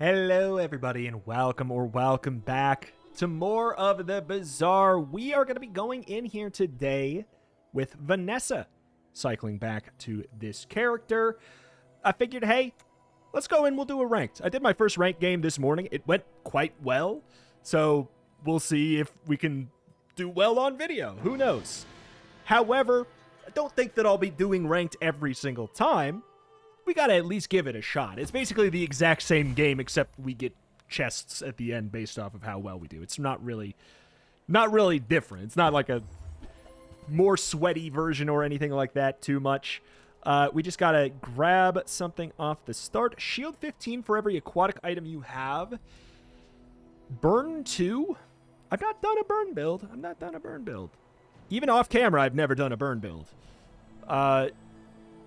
Hello everybody and welcome back to more of the Bazaar. We are going to be going in here today with Vanessa, cycling back to this character. I figured, hey, let's go in, we'll do a ranked. I did my first ranked game this morning. It went quite well, so we'll see if we can do well on video. Who knows? However, I don't think that I'll be doing ranked every single time. We gotta at least give it a shot. It's basically the exact same game, except we get chests at the end based off of how well we do. It's not really different. It's not like a more sweaty version or anything like that too much. We just gotta grab something off the start. Shield 15 for every aquatic item you have. Burn 2. I've not done a burn build. Even off camera, I've never done a burn build.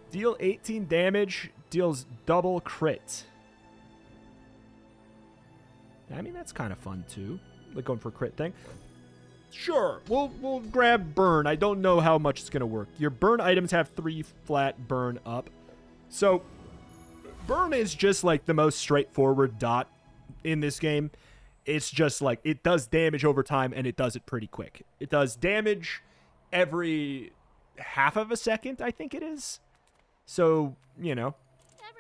Deal 18 damage, deals double crit. I mean, that's kind of fun, too. Like going for a crit thing. Sure, we'll grab burn. I don't know how much it's going to work. Your burn items have 3 flat burn up. So, burn is just like the most straightforward dot in this game. It's just like, it does damage over time, and it does it pretty quick. It does damage every half of a second, I think it is. So, you know,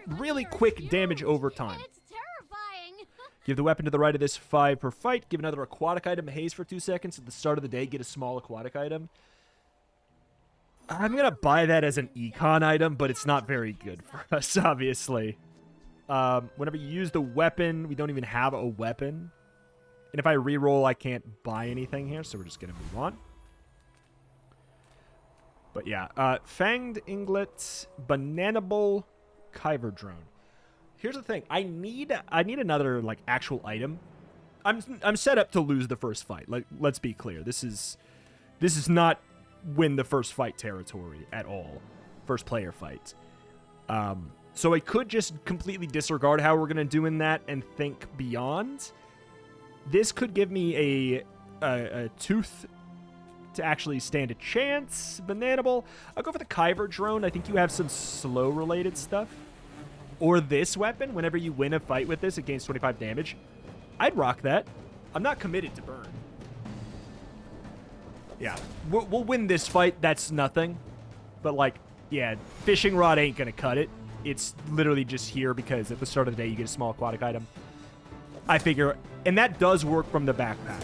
really quick damage over time. It's terrifying. Give the weapon to the right of this 5 per fight. Give another aquatic item haze for 2 seconds. At the start of the day, get a small aquatic item. I'm going to buy that as an econ item, but it's not very good for us, obviously. Whenever you use the weapon, we don't even have a weapon. And if I reroll, I can't buy anything here, so we're just going to move on. But yeah, Fanged Inglet, Bananable, Kyver Drone. Here's the thing. I need another, like, actual item. I'm set up to lose the first fight. Like, let's be clear. This is not win the first fight territory at all. First player fight. So I could just completely disregard how we're going to do in that and think beyond. This could give me a tooth to actually stand a chance. Bananable. I'll go for the Kyver Drone. I think you have some slow related stuff. Or this weapon. Whenever you win a fight with this, it gains 25 damage. I'd rock that. I'm not committed to burn. Yeah. We'll win this fight. That's nothing. But, like, yeah, fishing rod ain't gonna cut it. It's literally just here because at the start of the day you get a small aquatic item. I figure, and that does work from the backpack.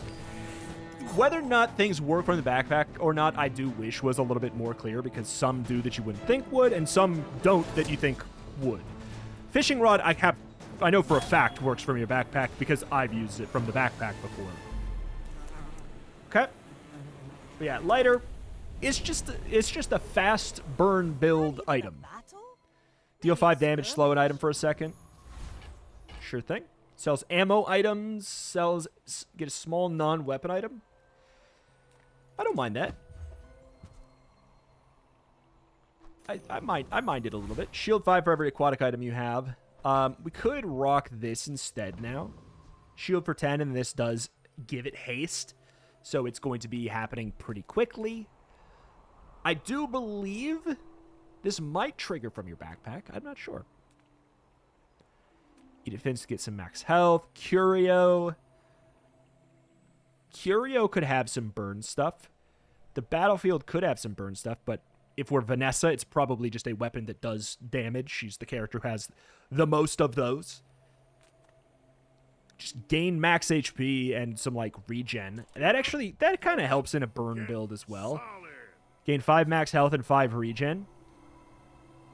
Whether or not things work from the backpack or not, I do wish was a little bit more clear, because some do that you wouldn't think would, and some don't that you think would. Fishing rod, I know for a fact works from your backpack because I've used it from the backpack before. Okay. But yeah, lighter. It's just a fast burn build item. Deal 5 damage, slow an item for a second. Sure thing. Sells ammo items. Get a small non-weapon item. I don't mind that. I mind it a little bit. Shield 5 for every aquatic item you have. We could rock this instead now. Shield for 10, and this does give it haste. So it's going to be happening pretty quickly. I do believe this might trigger from your backpack. I'm not sure. Defense to get some max health. Curio could have some burn stuff. The battlefield could have some burn stuff, but if we're Vanessa, it's probably just a weapon that does damage. She's the character who has the most of those. Just gain max HP and some, like, regen. That kind of helps in a burn build as well. Gain 5 max health and 5 regen.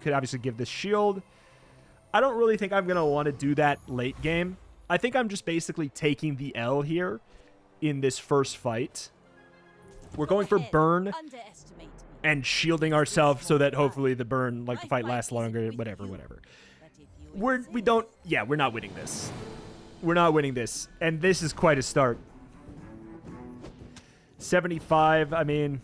Could obviously give this shield. I don't really think I'm going to want to do that late game. I think I'm just basically taking the L here in this first fight. We're going for burn and shielding ourselves so that hopefully the burn, like, the fight lasts longer, whatever. We're not winning this. We're not winning this. And this is quite a start. 75, I mean...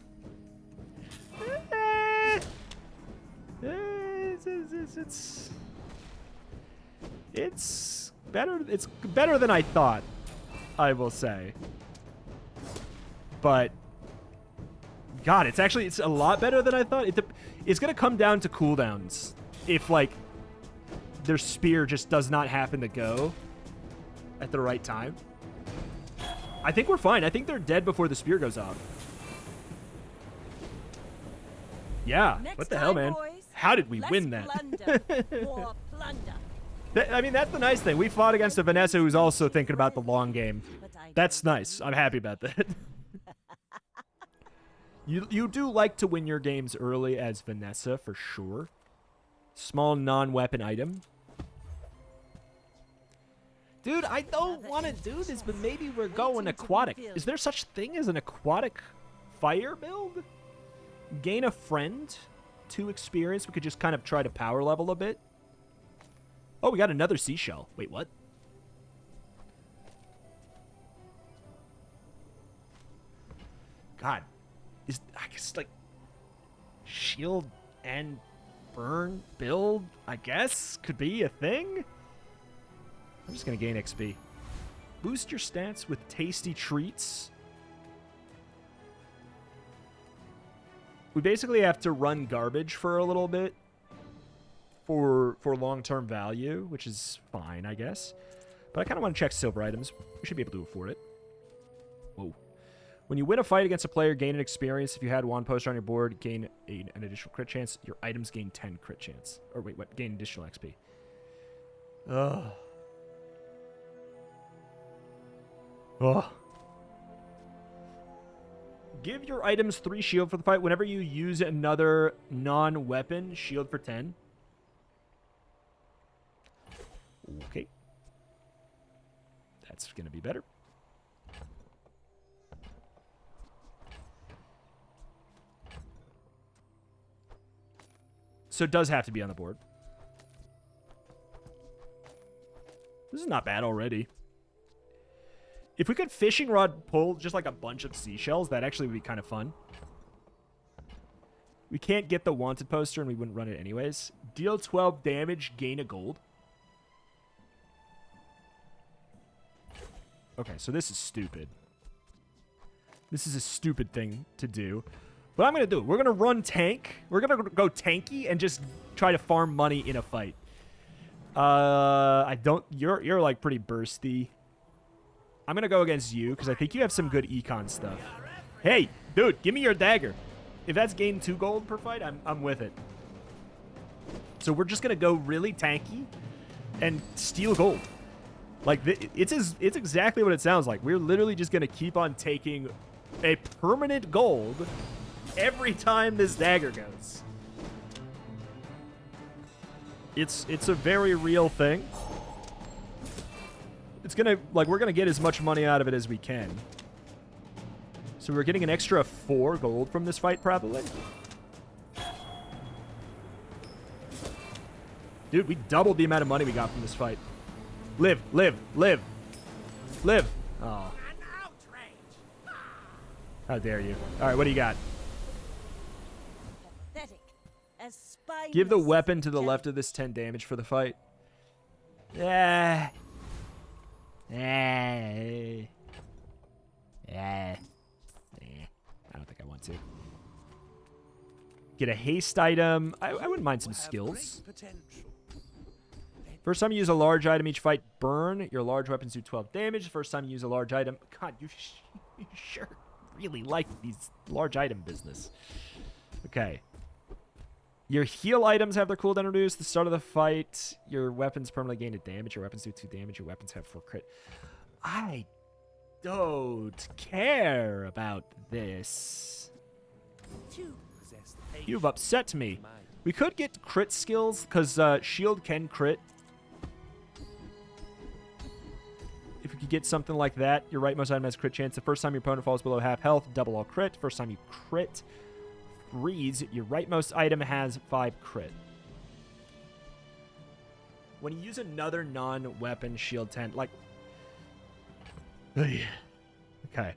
It's better than I thought, I will say. But God, it's a lot better than I thought. It's going to come down to cooldowns. If, like, their spear just does not happen to go. at the right time. I think we're fine. I think they're dead before the spear goes off. Yeah, Next what the hell, man? boys, How did we win that? More plunder. I mean, that's the nice thing. We fought against a Vanessa who's also thinking about the long game. That's nice. I'm happy about that. You do like to win your games early as Vanessa, for sure. Small non-weapon item. Dude, I don't want to do this, but maybe we're going aquatic. Is there such thing as an aquatic fire build? Gain a friend, 2 experience. We could just kind of try to power level a bit. Oh, we got another seashell. Wait, what? God. I guess, like, shield and burn build, I guess, could be a thing? I'm just going to gain XP. Boost your stats with tasty treats. We basically have to run garbage for a little bit for long-term value, which is fine, I guess. But I kind of want to check silver items. We should be able to afford it. Whoa. When you win a fight against a player, gain an experience. If you had 1 poster on your board, gain an additional crit chance. Your items gain 10 crit chance. Or wait, what? Gain additional XP. Ugh. Ugh. Give your items 3 shield for the fight. Whenever you use another non-weapon, shield for 10. Okay. That's going to be better. So it does have to be on the board. This is not bad already. If we could fishing rod pull just like a bunch of seashells, that actually would be kind of fun. We can't get the wanted poster and we wouldn't run it anyways. Deal 12 damage, gain a gold. Okay, so this is stupid. This is a stupid thing to do. But I'm going to do it. We're going to run tank. We're going to go tanky and just try to farm money in a fight. I don't... You're like pretty bursty. I'm going to go against you because I think you have some good econ stuff. Hey, dude, give me your dagger. If that's gain 2 gold per fight, I'm with it. So we're just going to go really tanky and steal gold. Like, it's exactly what it sounds like. We're literally just going to keep on taking a permanent gold every time this dagger goes. It's a very real thing. It's gonna, like, we're gonna get as much money out of it as we can. So we're getting an extra 4 gold from this fight, probably. Dude, we doubled the amount of money we got from this fight. Live, live, live, live. Oh. How dare you. All right, what do you got? Give the weapon to the left of this 10 damage for the fight. Yeah. I don't think I want to. Get a haste item. I wouldn't mind some skills. First time you use a large item each fight, burn. Your large weapons do 12 damage. First time you use a large item. God, you sure really like these large item business. Okay. Your heal items have their cooldown reduced. The start of the fight, your weapons permanently gain a damage. Your weapons do 2 damage. Your weapons have 4 crit. I don't care about this. You've upset me. We could get crit skills, because shield can crit. If we could get something like that, your rightmost item has crit chance. The first time your opponent falls below half health, double all crit. First time you crit, freeze. Your rightmost item has 5 crit. When you use another non-weapon shield 10, like... Okay.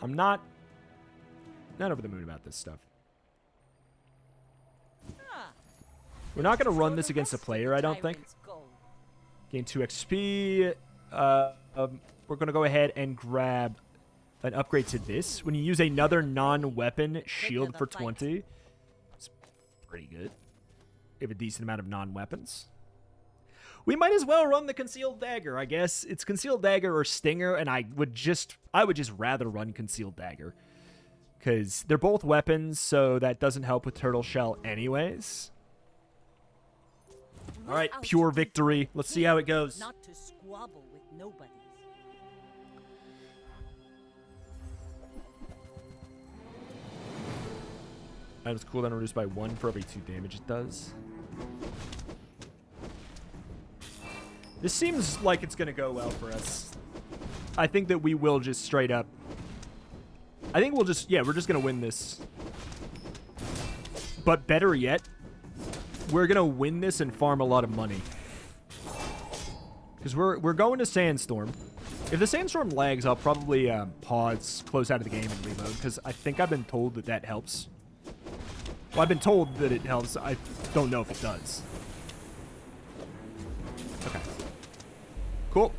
I'm not over the moon about this stuff. We're not going to run this against a player, I don't think. Gain 2 XP. We're going to go ahead and grab an upgrade to this. When you use another non-weapon, shield for 20. It's pretty good. We have a decent amount of non-weapons. We might as well run the Concealed Dagger, I guess. It's Concealed Dagger or Stinger, and I would just rather run Concealed Dagger. Because they're both weapons, so that doesn't help with Turtle Shell anyways. Alright, pure victory. Let's see how it goes. Not to squabble with nobody. Items cooldown reduced by 1 for every 2 damage it does. This seems like it's going to go well for us. I think that we will just straight up... I think we'll just... Yeah, we're just going to win this. But better yet, we're going to win this and farm a lot of money. Because we're going to Sandstorm. If the Sandstorm lags, I'll probably pause, close out of the game, and reload. Because I think I've been told that that helps. Well, I've been told that it helps. I don't know if it does. Okay. Cool.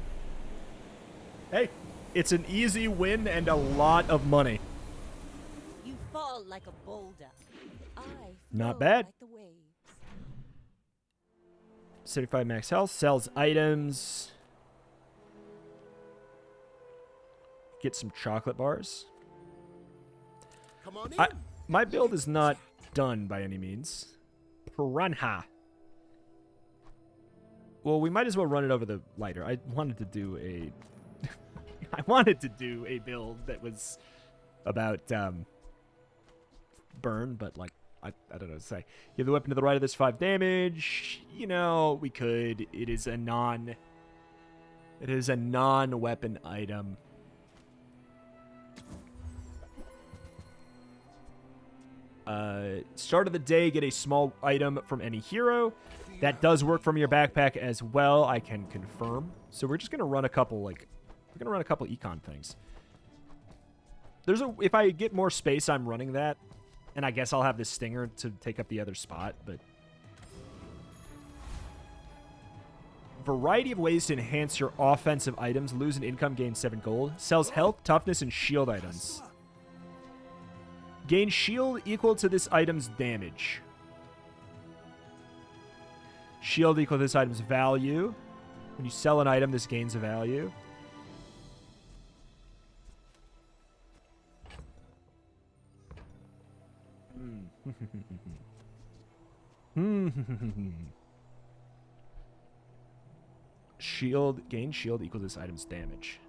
Hey, it's an easy win and a lot of money. You fall like a boulder. Not bad. Like the waves. 75 max health. Sells items. Get some chocolate bars. Come on in. My build is not done by any means. Piranha. Well, we might as well run it over the lighter. I wanted to do a... I wanted to do a build that was about burn, but like, I don't know what to say. You have the weapon to the right of this 5 damage. You know, we could. It is a non-weapon item. Start of the day, get a small item from any hero. That does work from your backpack as well, I can confirm. So we're just gonna run a couple, like, we're gonna run a couple econ things. If I get more space, I'm running that. And I guess I'll have this Stinger to take up the other spot, but... Variety of ways to enhance your offensive items. Lose an income, gain 7 gold. Sells health, toughness, and shield items. Gain shield equal to this item's damage. Shield equal to this item's value. When you sell an item, this gains a value. Gain shield equal to this item's damage.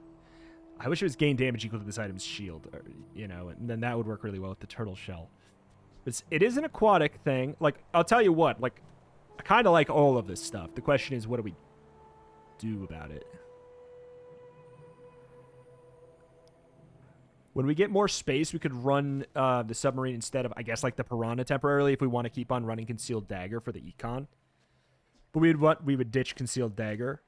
I wish it was gain damage equal to this item's shield, or, you know, and then that would work really well with the turtle shell. It is an aquatic thing. Like, I'll tell you what, like, I kind of like all of this stuff. The question is, what do we do about it? When we get more space, we could run the submarine instead of, I guess, like the Piranha temporarily if we want to keep on running Concealed Dagger for the econ. But we would ditch Concealed Dagger.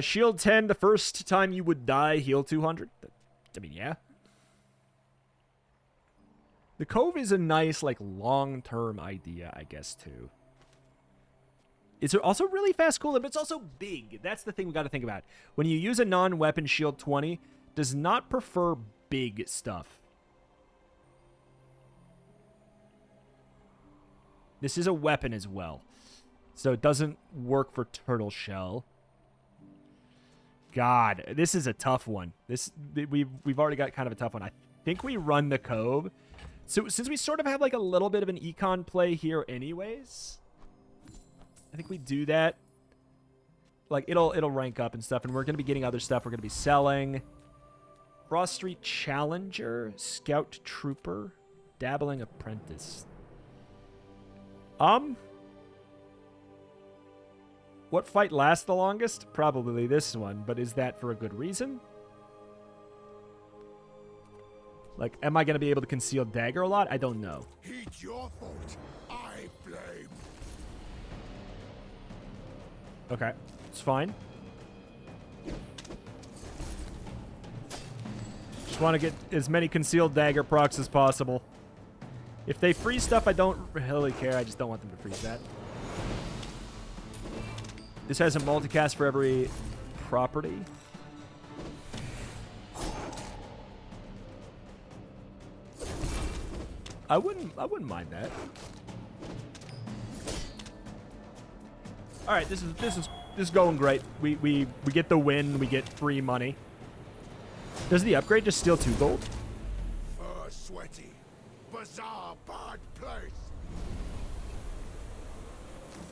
Shield 10, the first time you would die, heal 200. I mean, yeah. The Cove is a nice, like, long-term idea, I guess, too. It's also really fast cooler, but it's also big. That's the thing we got to think about. When you use a non-weapon, Shield 20 does not prefer big stuff. This is a weapon as well, so it doesn't work for Turtle Shell. God, this is a tough one. We've already got kind of a tough one. I think we run the Cove. So since we sort of have like a little bit of an econ play here anyways, I think we do that. Like, it'll rank up and stuff, and we're going to be getting other stuff. We're going to be selling Frost Street Challenger, Scout Trooper, Dabbling Apprentice. What fight lasts the longest? Probably this one, but is that for a good reason? Like, am I going to be able to conceal Dagger a lot? I don't know. It's your fault. I blame. Okay, it's fine. Just want to get as many concealed Dagger procs as possible. If they freeze stuff, I don't really care. I just don't want them to freeze that. This has a multicast for every property. I wouldn't mind that. All right, this is going great. We get the win. We get free money. Does the upgrade just steal 2 gold? Sweaty. Bazaar, bad place.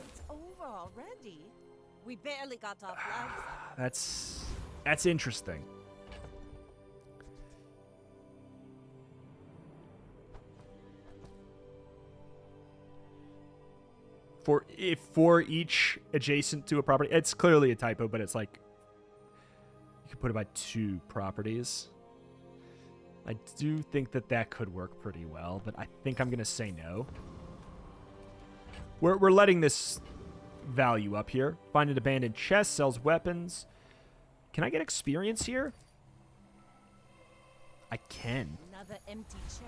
It's over already. We barely got off lives. That's interesting. For each adjacent to a property, it's clearly a typo, but it's like you could put it by 2 properties. I do think that could work pretty well, but I think I'm gonna say no. We're letting this value up here. Find an abandoned chest, sells weapons. Can I get experience here? I can. Another empty chest.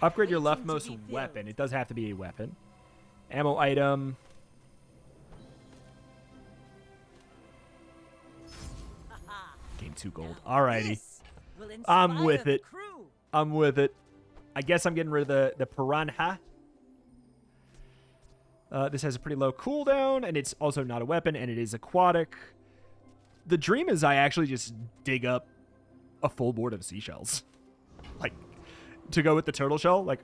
Upgrade your Waiting to leftmost be filled. weapon. It does have to be a weapon. Ammo item. Gain 2 gold. Alrighty. This will I'm with inspire it. the crew. I'm with it. I guess I'm getting rid of the piranha. This has a pretty low cooldown, and it's also not a weapon, and it is aquatic. The dream is I actually just dig up a full board of seashells. Like, to go with the turtle shell. Like,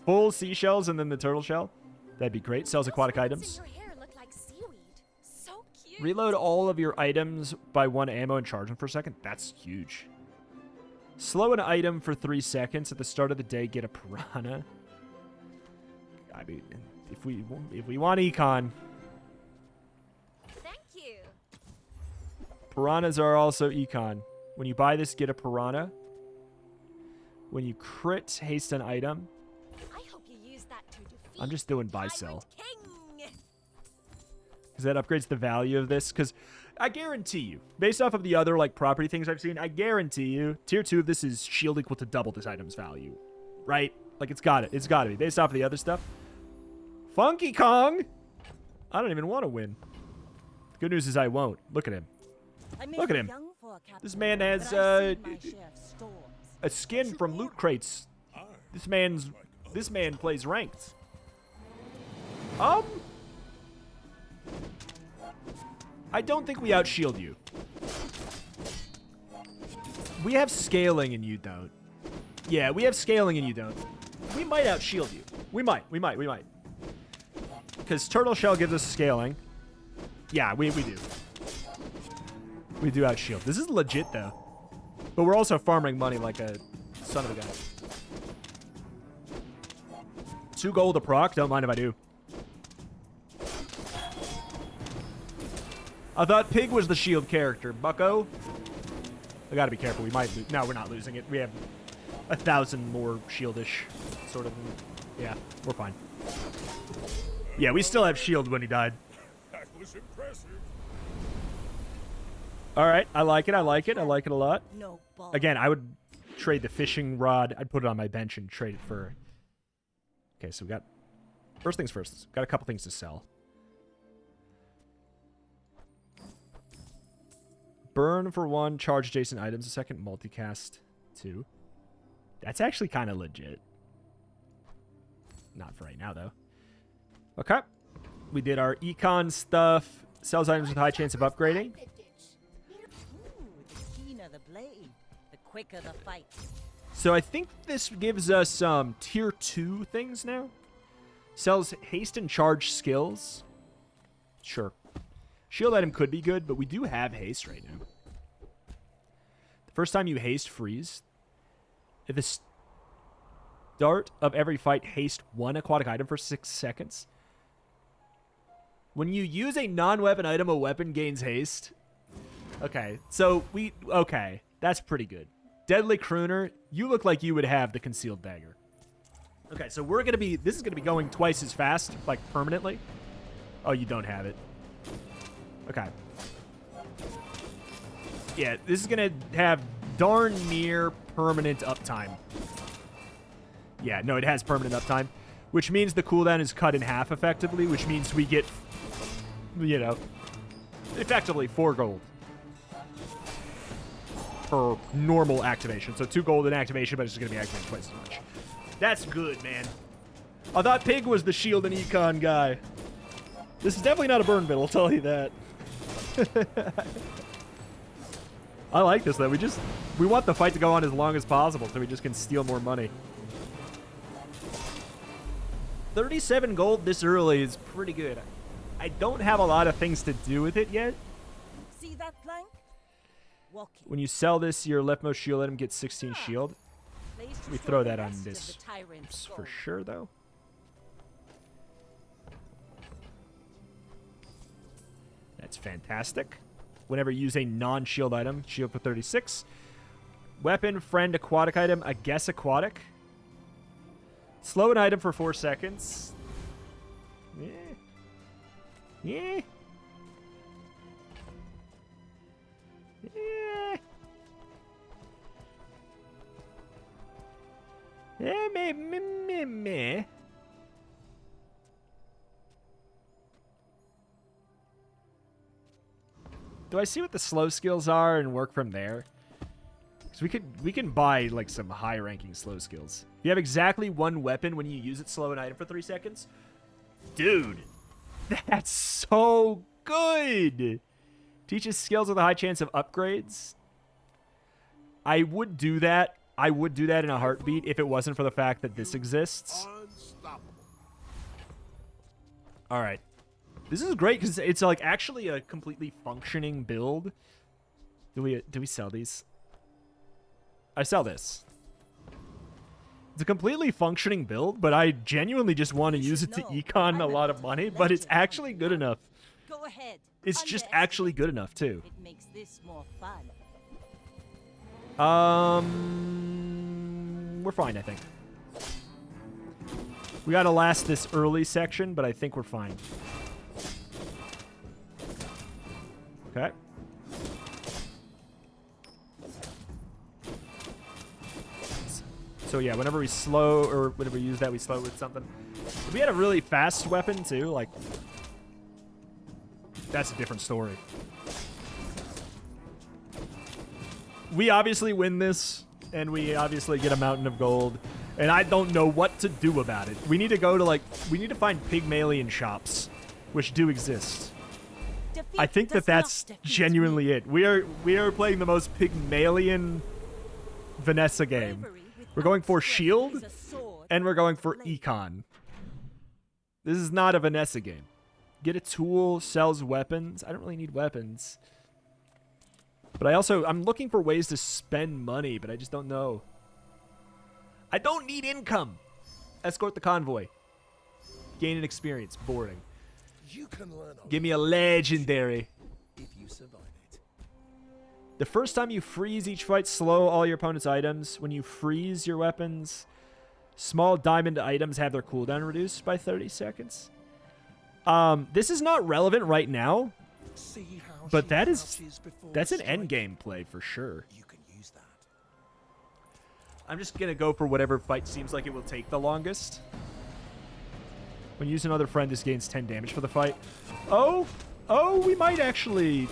full seashells and then the turtle shell. That'd be great. Sells aquatic items. Your hair look like seaweed. So cute. Reload all of your items by 1 ammo and charge them for a second. That's huge. Slow an item for 3 seconds. At the start of the day, get a piranha. I mean, if we want econ, Thank you. piranhas are also econ. When you buy this, get a piranha. When you crit haste an item, I hope you use that to defeat I'm just doing buy sell. King. Because that upgrades the value of this. Because I guarantee you, based off of the other like property things I've seen, I guarantee you, tier 2 of this is shield equal to double this item's value. Right? Like, it's got to be. Based off of the other stuff. Funky Kong! I don't even want to win. Good news is I won't. Look at him. I may Look at be him. young for a captain, This man has, but I've seen my share of storms. a skin from loot crates. This man plays ranked. I don't think we outshield you. We have scaling and you don't. Yeah, we have scaling and you don't. We might outshield you. We might. Because Turtle Shell gives us scaling. Yeah, we do. We do outshield. This is legit, though. But we're also farming money like a son of a gun. 2 gold a proc. Don't mind if I do. I thought Pig was the shield character. Bucko. I gotta be careful. We might lose. No, we're not losing it. We have 1,000 more shieldish sort of. Yeah, we're fine. Yeah, we still have shield when he died. That was impressive. All right, I like it. I like it a lot. No ball. Again, I would trade the fishing rod. I'd put it on my bench and trade it for... Okay, so we got... First things first. Got a couple things to sell. Burn for 1, charge adjacent items a second, multicast 2. That's actually kind of legit. Not for right now, though. Okay. We did our econ stuff. Sells items with high chance of upgrading. Ooh, the keener the blade, the quicker the fight. So I think this gives us tier 2 things now. Sells haste and charge skills. Sure. Shield item could be good, but we do have haste right now. The first time you haste, freeze. At the start of every fight, haste 1 aquatic item for 6 seconds. When you use a non-weapon item, a weapon gains haste. Okay, so okay, that's pretty good. Deadly Crooner, you look like you would have the concealed dagger. Okay, so this is gonna be going twice as fast, like permanently. Oh, you don't have it. Okay. Yeah, this is gonna have darn near permanent uptime. Yeah, no, it has permanent uptime, which means the cooldown is cut in half effectively, which means we get, you know, effectively 4 gold per normal activation. So 2 gold in activation, but it's just gonna be activated twice as much. That's good, man. I thought Pig was the shield and econ guy. This is definitely not a burn bit, I'll tell you that. I like this, though. We want the fight to go on as long as possible so we just can steal more money. 37 gold this early is pretty good. I don't have a lot of things to do with it yet. See that plank? Walking. When you sell this, your leftmost shield item gets 16 shield. Place to We store throw the that on rest of this the tyrant's for gold. sure, though. That's fantastic. Whenever you use a non-shield item, shield for 36. Weapon, friend, aquatic item, I guess aquatic. Slow an item for 4 seconds. Yeah. Yeah. Yeah. Meh. Do I see what the slow skills are and work from there? Because we can buy like some high-ranking slow skills. If you have exactly one weapon when you use it, slow an item for 3 seconds. Dude, that's so good. Teaches skills with a high chance of upgrades. I would do that. I would do that in a heartbeat if it wasn't for the fact that this exists. Unstoppable. All right. This is great because it's like actually a completely functioning build. Do we sell these? I sell this. It's a completely functioning build, but I genuinely just want to use it to econ a lot of money, but it's actually good enough. Go ahead. It's just actually good enough too. It makes this more fun. We're fine, I think. We gotta last this early section, but I think we're fine. Okay. So yeah, whenever we slow, or whenever we use that, we slow with something. If we had a really fast weapon too, like, that's a different story. We obviously win this, and we obviously get a mountain of gold, and I don't know what to do about it. We need to go to, like, we need to find Pygmalion shops, which do exist. I think that's genuinely it. We are playing the most Pygmalion Vanessa game. We're going for shield, and we're going for econ. This is not a Vanessa game. Get a tool, sells weapons. I don't really need weapons. But I'm looking for ways to spend money, but I just don't know. I don't need income. Escort the convoy. Gain an experience. Boring. You can learn Give me a legendary. if you survive it. The first time you freeze each fight, slow all your opponent's items. When you freeze your weapons, small diamond items have their cooldown reduced by 30 seconds. This is not relevant right now, See how but she that's crouches an before end striking? game play for sure. You can use that. I'm just gonna go for whatever fight seems like it will take the longest. When you use another friend, this gains 10 damage for the fight. Oh, we might actually.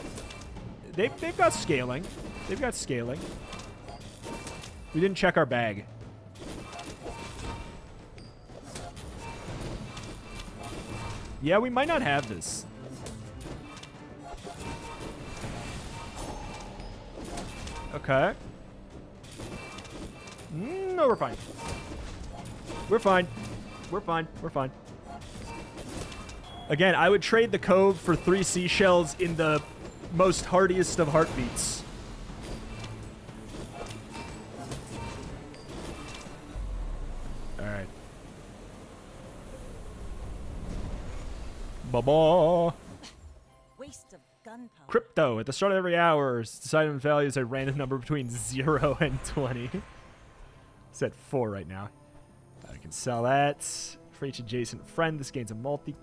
They've got scaling. They've got scaling. We didn't check our bag. Yeah, we might not have this. Okay. No, we're fine. We're fine. We're fine. We're fine. Again, I would trade the cove for 3 seashells in the most heartiest of heartbeats. Alright. Ba-ba. Waste of gunpowder. Crypto. At the start of every hour, this item's value is a random number between 0 and 20. It's at 4 right now. I can sell that. For each adjacent friend, this gains a multicast.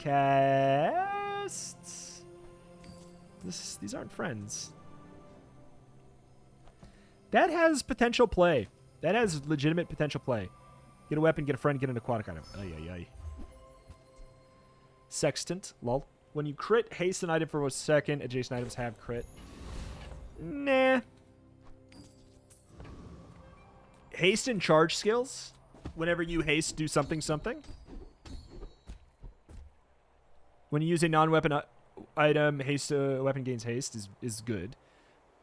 These aren't friends. That has potential play. That has legitimate potential play. Get a weapon, get a friend, get an aquatic item. Ay, ay, ay. Sextant. Lol. When you crit, haste an item for a second. Adjacent items have crit. Nah. Haste and charge skills. Whenever you haste, do something, something. When you use a non-weapon item, haste weapon gains haste is good.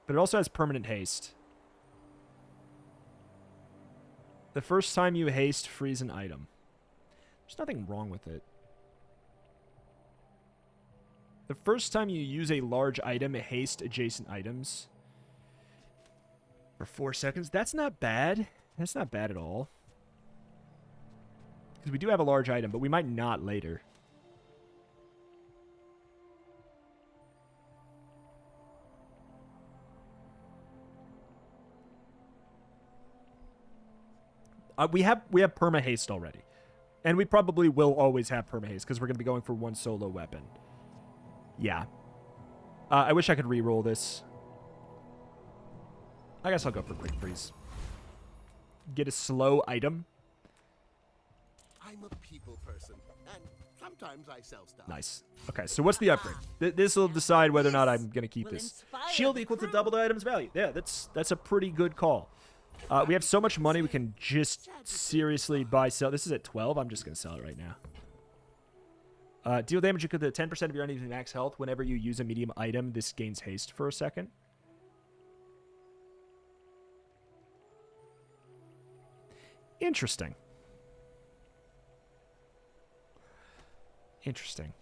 But it also has permanent haste. The first time you haste, freeze an item. There's nothing wrong with it. The first time you use a large item, haste adjacent items for 4 seconds. That's not bad. That's not bad at all. Because we do have a large item, but we might not later. We have perma haste already, and we probably will always have perma haste because we're going to be going for one solo weapon. Yeah. I wish I could re-roll this. I guess I'll go for quick freeze. Get a slow item. I'm a people person, and sometimes I sell stuff. Nice. Okay, so what's the upgrade? This will decide whether or not I'm going to keep this. Shield equal to double the item's value. Yeah, that's a pretty good call. We have so much money, we can just seriously buy, sell. This is at 12. I'm just going to sell it right now. Deal damage equal to 10% of your enemy's max health. Whenever you use a medium item, this gains haste for a second. Interesting. Interesting.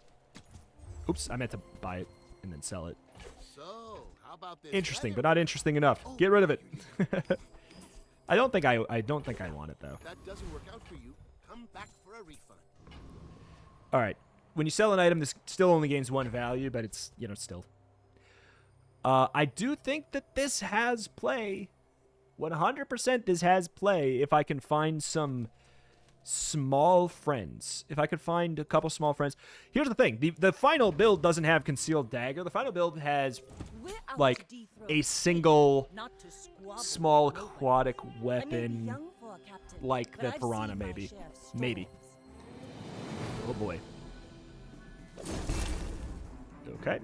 Oops, I meant to buy it and then sell it. So, how about this? Interesting, but not interesting enough. Get rid of it. I don't think I want it though. If that doesn't work out for you, come back for a refund. All right. When you sell an item, this still only gains 1 value, but it's, you know, still. I do think that this has play. 100% this has play if I can find some small friends. If I could find a couple small friends. Here's the thing. The final build doesn't have Concealed Dagger. The final build has, like, a single small aquatic weapon like the Piranha, maybe. Maybe. Oh, boy. Okay.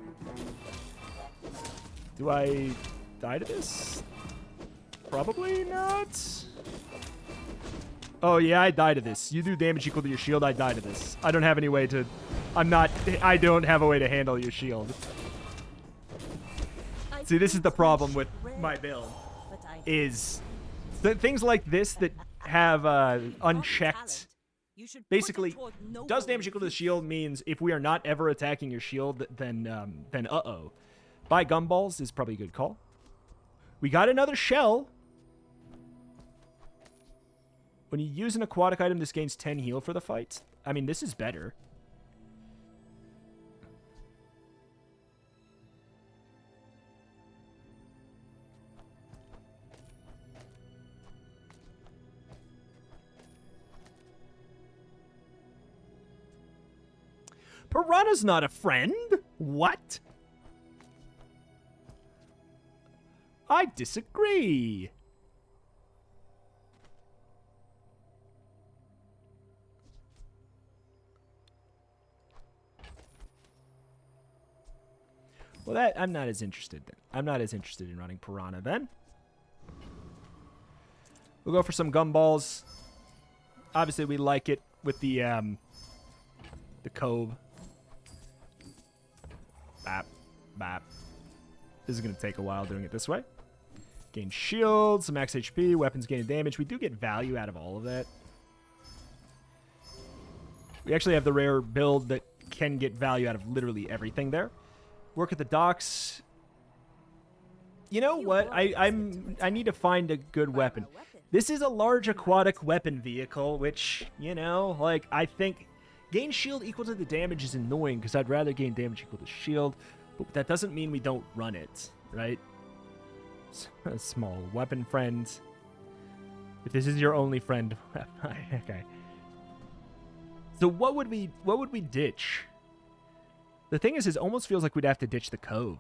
Do I die to this? Probably not. Oh, yeah, I die to this. You do damage equal to your shield, I die to this. I don't have any way to... I don't have a way to handle your shield. See, this is the problem with my build. Is things like this that have unchecked... Basically, does damage equal to the shield means if we are not ever attacking your shield, then uh-oh. Buy gumballs is probably a good call. We got another shell. When you use an aquatic item, this gains 10 heal for the fight. I mean, this is better. Piranha's not a friend. What? I disagree. Well, I'm not as interested then. I'm not as interested in running Piranha then. We'll go for some gumballs. Obviously, we like it with the cove. Bap, bap. This is going to take a while doing it this way. Gain shield, some max HP, weapons gain damage. We do get value out of all of that. We actually have the rare build that can get value out of literally everything there. Work at the docks. You know what? I need to find a good weapon. This is a large aquatic weapon vehicle, which, you know, like, I think gain shield equal to the damage is annoying because I'd rather gain damage equal to shield, but that doesn't mean we don't run it, right? A small weapon friend. If this is your only friend, okay. So what would we ditch? The thing is, it almost feels like we'd have to ditch the cove.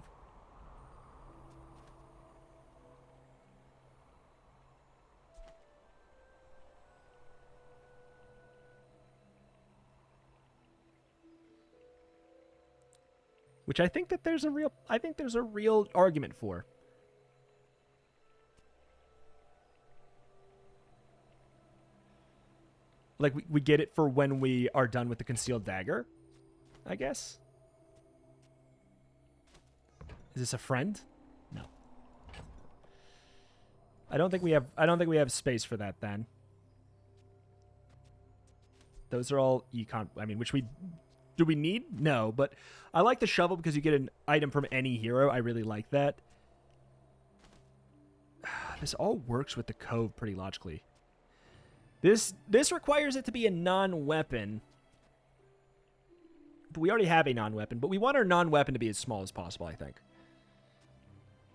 Which I think that there's a real argument for. Like, we get it for when we are done with the Concealed Dagger, I guess. Is this a friend? No. I don't think we have space for that then. Those are all econ. I mean, do we need? No, but I like the shovel because you get an item from any hero. I really like that. This all works with the cove pretty logically. This requires it to be a non-weapon. But we already have a non-weapon, but we want our non-weapon to be as small as possible, I think.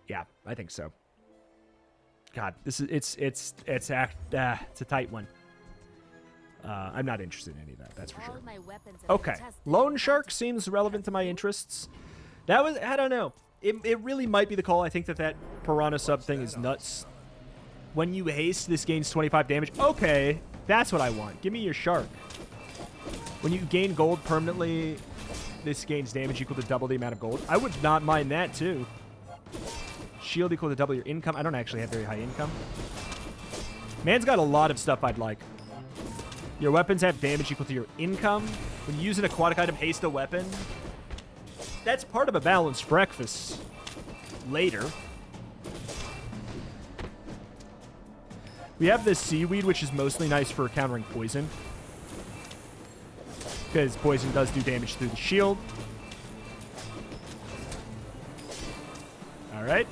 Yeah, I think so. God, this is it's a tight one. I'm not interested in any of that, that's for sure. Okay, Lone Shark seems relevant to my interests. That was, I don't know. It really might be the call. I think that Piranha sub thing is nuts. When you haste, this gains 25 damage. Okay, that's what I want. Give me your shark. When you gain gold permanently, this gains damage equal to double the amount of gold. I would not mind that, too. Shield equal to double your income. I don't actually have very high income. Man's got a lot of stuff I'd like. Your weapons have damage equal to your income. When you use an aquatic item, haste a weapon. That's part of a balanced breakfast. Later. We have this seaweed, which is mostly nice for countering poison. Because poison does do damage through the shield. Alright.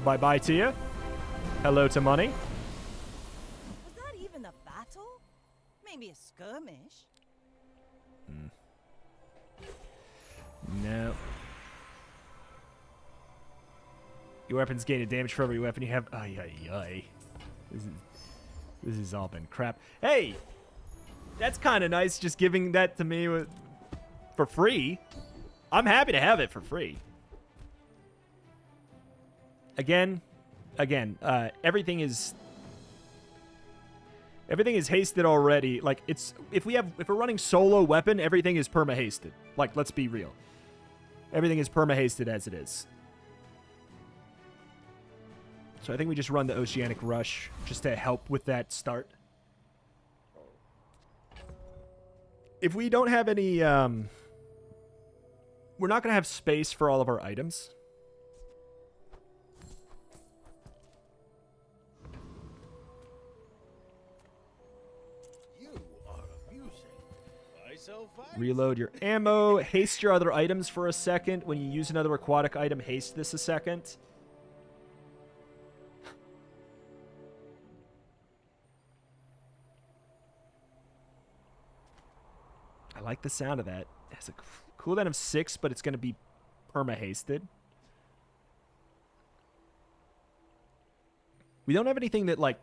Bye-bye to you. Hello to money. Was that even a battle? Maybe a skirmish. No. Your weapons gain a damage for every weapon you have. Ay, ay, ay. This has all been crap. Hey! That's kind of nice, just giving that to me for free. I'm happy to have it for free. Again, everything is hasted already. Like, it's if we're running solo weapon, everything is perma hasted. Like, let's be real. Everything is perma hasted as it is. So I think we just run the Oceanic Rush just to help with that start. If we don't have any, we're not going to have space for all of our items. You are amusing. Reload your ammo. Haste your other items for a second. When you use another aquatic item, haste this a second. I like the sound of that. It has a cooldown of 6, but it's going to be perma-hasted. We don't have anything that, like...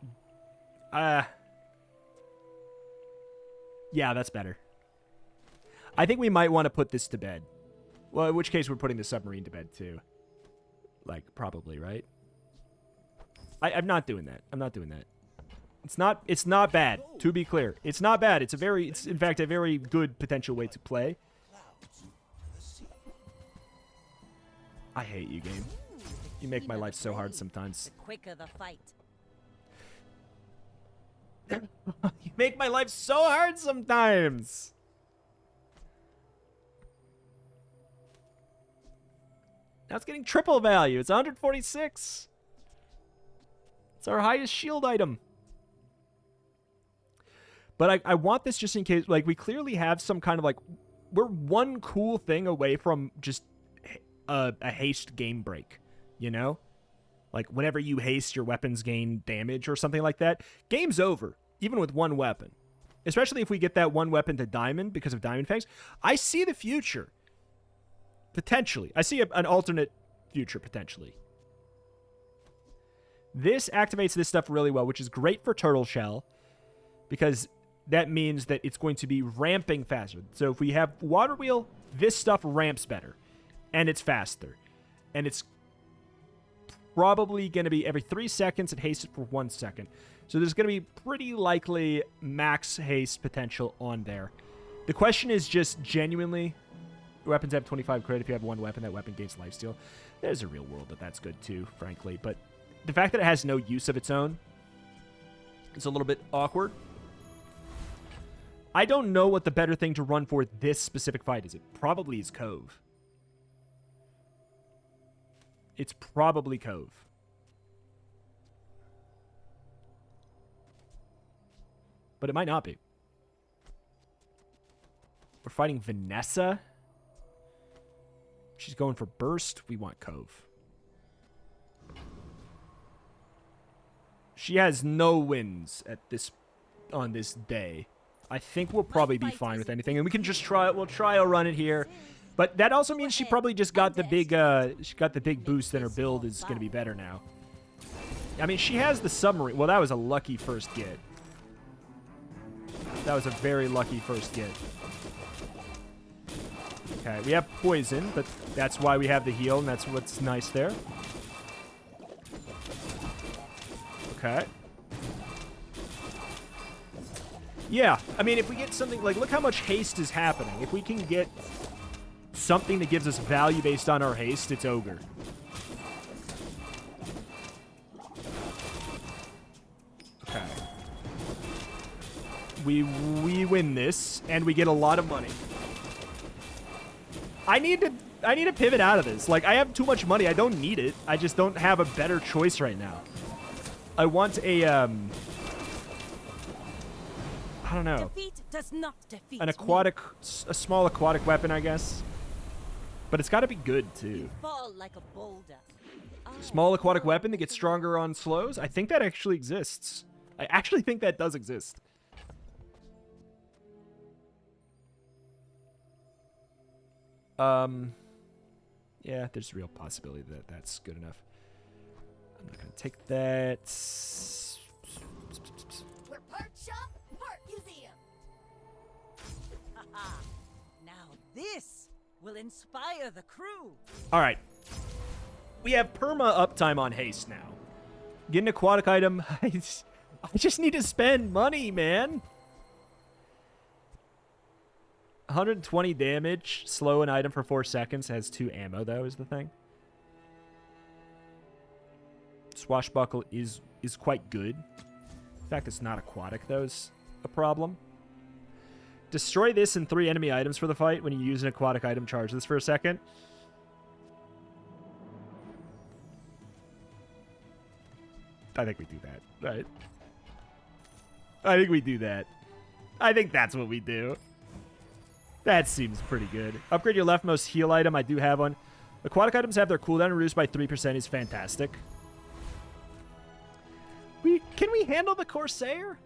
yeah, that's better. I think we might want to put this to bed. Well, in which case we're putting the submarine to bed, too. Like, probably, right? I'm not doing that. I'm not doing that. It's not bad, to be clear. It's not bad. It's in fact a very good potential way to play. I hate you, game. You make my life so hard sometimes. The quicker the fight. You make my life so hard sometimes. Now it's getting triple value. It's 146. It's our highest shield item. But I want this just in case, like, we clearly have some kind of, like, we're one cool thing away from just a haste game break, you know? Like, whenever you haste, your weapons gain damage or something like that. Game's over, even with one weapon. Especially if we get that one weapon to Diamond because of Diamond Fangs. I see the future. Potentially. I see an alternate future, potentially. This activates this stuff really well, which is great for Turtle Shell. Because that means that it's going to be ramping faster. So if we have Water Wheel, this stuff ramps better. And it's faster. And it's probably going to be every 3 seconds and hasted for 1 second. So there's going to be pretty likely max haste potential on there. The question is just genuinely, weapons have 25 credit. If you have one weapon, that weapon gains lifesteal. There's a real world that's good too, frankly. But the fact that it has no use of its own is a little bit awkward. I don't know what the better thing to run for this specific fight is. It probably is Cove. It's probably Cove. But it might not be. We're fighting Vanessa. She's going for burst. We want Cove. She has no wins at this on this day. I think we'll probably be fine with anything, and we can just try it. We'll try a run it here, but that also means she probably just got the big boost, and her build is going to be better now. I mean, she has the submarine. Well, that was a lucky first get. That was a very lucky first get. Okay, we have poison, but that's why we have the heal, and that's what's nice there. Okay. Yeah, I mean, if we get something like, look how much haste is happening. If we can get something that gives us value based on our haste, it's Ogre. Okay. We win this, and we get a lot of money. I need to pivot out of this. Like, I have too much money. I don't need it. I just don't have a better choice right now. I want a, I don't know. Defeat does not defeat An aquatic, a small aquatic weapon, I guess. But it's got to be good, too. You fall like a boulder. Small aquatic weapon that gets stronger on slows? I think that actually exists. I actually think that does exist. Yeah, there's a real possibility that that's good enough. I'm not going to take that. We're part shop, part museum. Now this will inspire the crew. All right. We have perma uptime on haste now. Get an aquatic item. I just need to spend money, man. 120 damage. Slow an item for 4 seconds. Has 2 ammo, though, is the thing. Swashbuckle is quite good. The fact it's not aquatic, though, is a problem. Destroy this and 3 enemy items for the fight. When you use an aquatic item, charge this for a second. I think we do that, right? I think we do that. I think that's what we do. That seems pretty good. Upgrade your leftmost heal item. I do have one. Aquatic items have their cooldown reduced by 3%. Is fantastic. Can we handle the Corsair?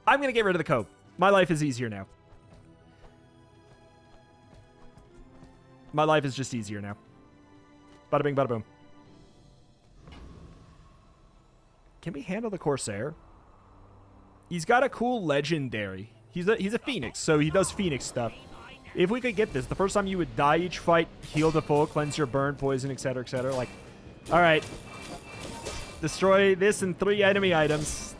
I'm going to get rid of the Cope. My life is easier now. My life is just easier now. Bada bing, bada boom. Can we handle the Corsair? He's got a cool legendary. He's a Phoenix, so he does Phoenix stuff. If we could get this, the first time you would die each fight, heal to full, cleanse your burn, poison, etc., etc. Like, all right. Destroy this and 3 enemy items.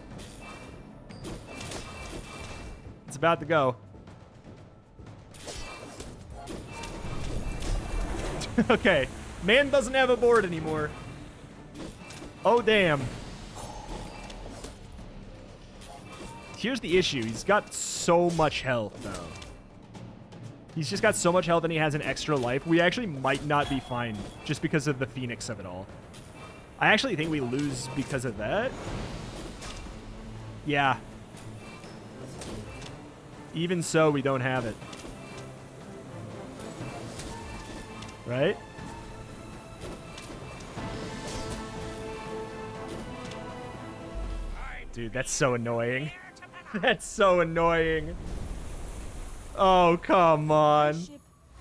It's about to go. Okay. Man doesn't have a board anymore. Oh, damn. Here's the issue. He's got so much health, though. He's just got so much health and he has an extra life. We actually might not be fine just because of the Phoenix of it all. I actually think we lose because of that. Yeah. Even so, we don't have it. Right? Dude, that's so annoying. That's so annoying. Oh, come on.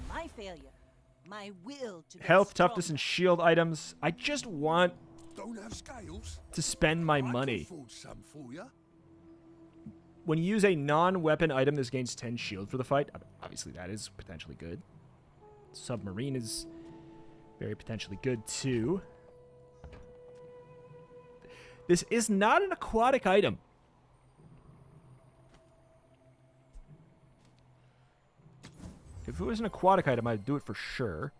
My failure. My will to Health, toughness, and shield items. I just want Don't have scales. to spend my I can money. afford some for you. When you use a non-weapon item, this gains 10 shield for the fight. Obviously, that is potentially good. Submarine is very potentially good, too. This is not an aquatic item. If it was an aquatic item, I'd do it for sure.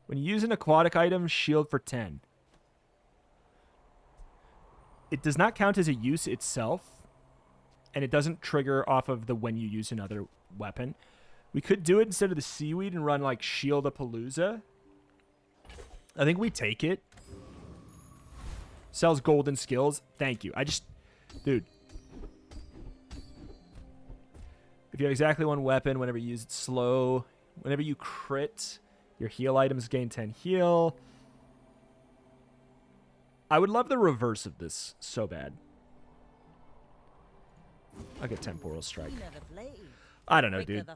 When you use an aquatic item, shield for 10. It does not count as a use itself. and it doesn't trigger off of the when you use another weapon. We could do it instead of the seaweed and run like Shield-a-Palooza. I think we take it. Sells golden skills. Thank you. Dude. If you have exactly one weapon, whenever you use it slow, whenever you crit, your heal items gain 10 heal. I would love the reverse of this so bad. I'll get Temporal Strike. I don't know, dude.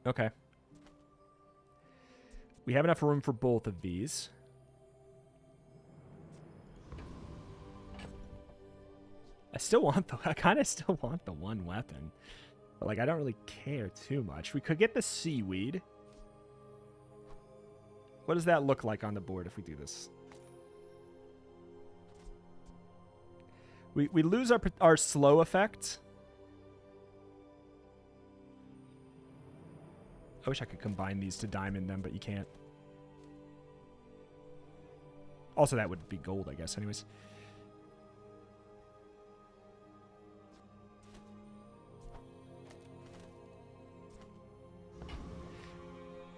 Okay. We have enough room for both of these. I kind of still want the one weapon. But, like, I don't really care too much. We could get the seaweed. What does that look like on the board if we do this? We lose our slow effect. I wish I could combine these to diamond them, but you can't. Also, that would be gold, I guess, anyways.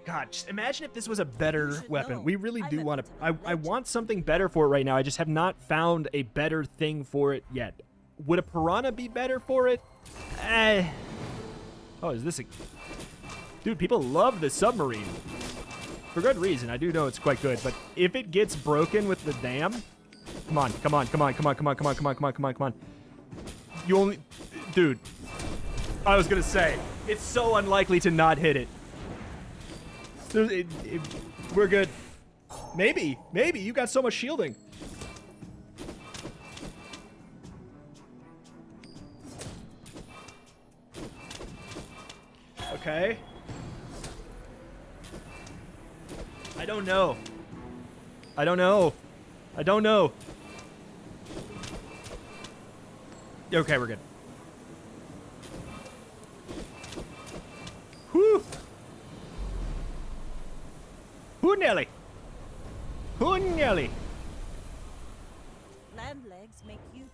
God, just imagine if this was a better weapon. We really do want to... I want something better for it right now. I just have not found a better thing for it yet. Would a piranha be better for it? Oh, is this a... Dude, people love the submarine. For good reason. I do know it's quite good. But if it gets broken with the dam... Come on, come on, come on, come on, come on, come on, come on, come on, come on, come on. You only... Dude. I was going to say, it's so unlikely to not hit it. We're good. Maybe. Maybe. You got so much shielding. Okay. I don't know. I don't know. I don't know. Okay, we're good. Whew. Who nearly? Who nearly?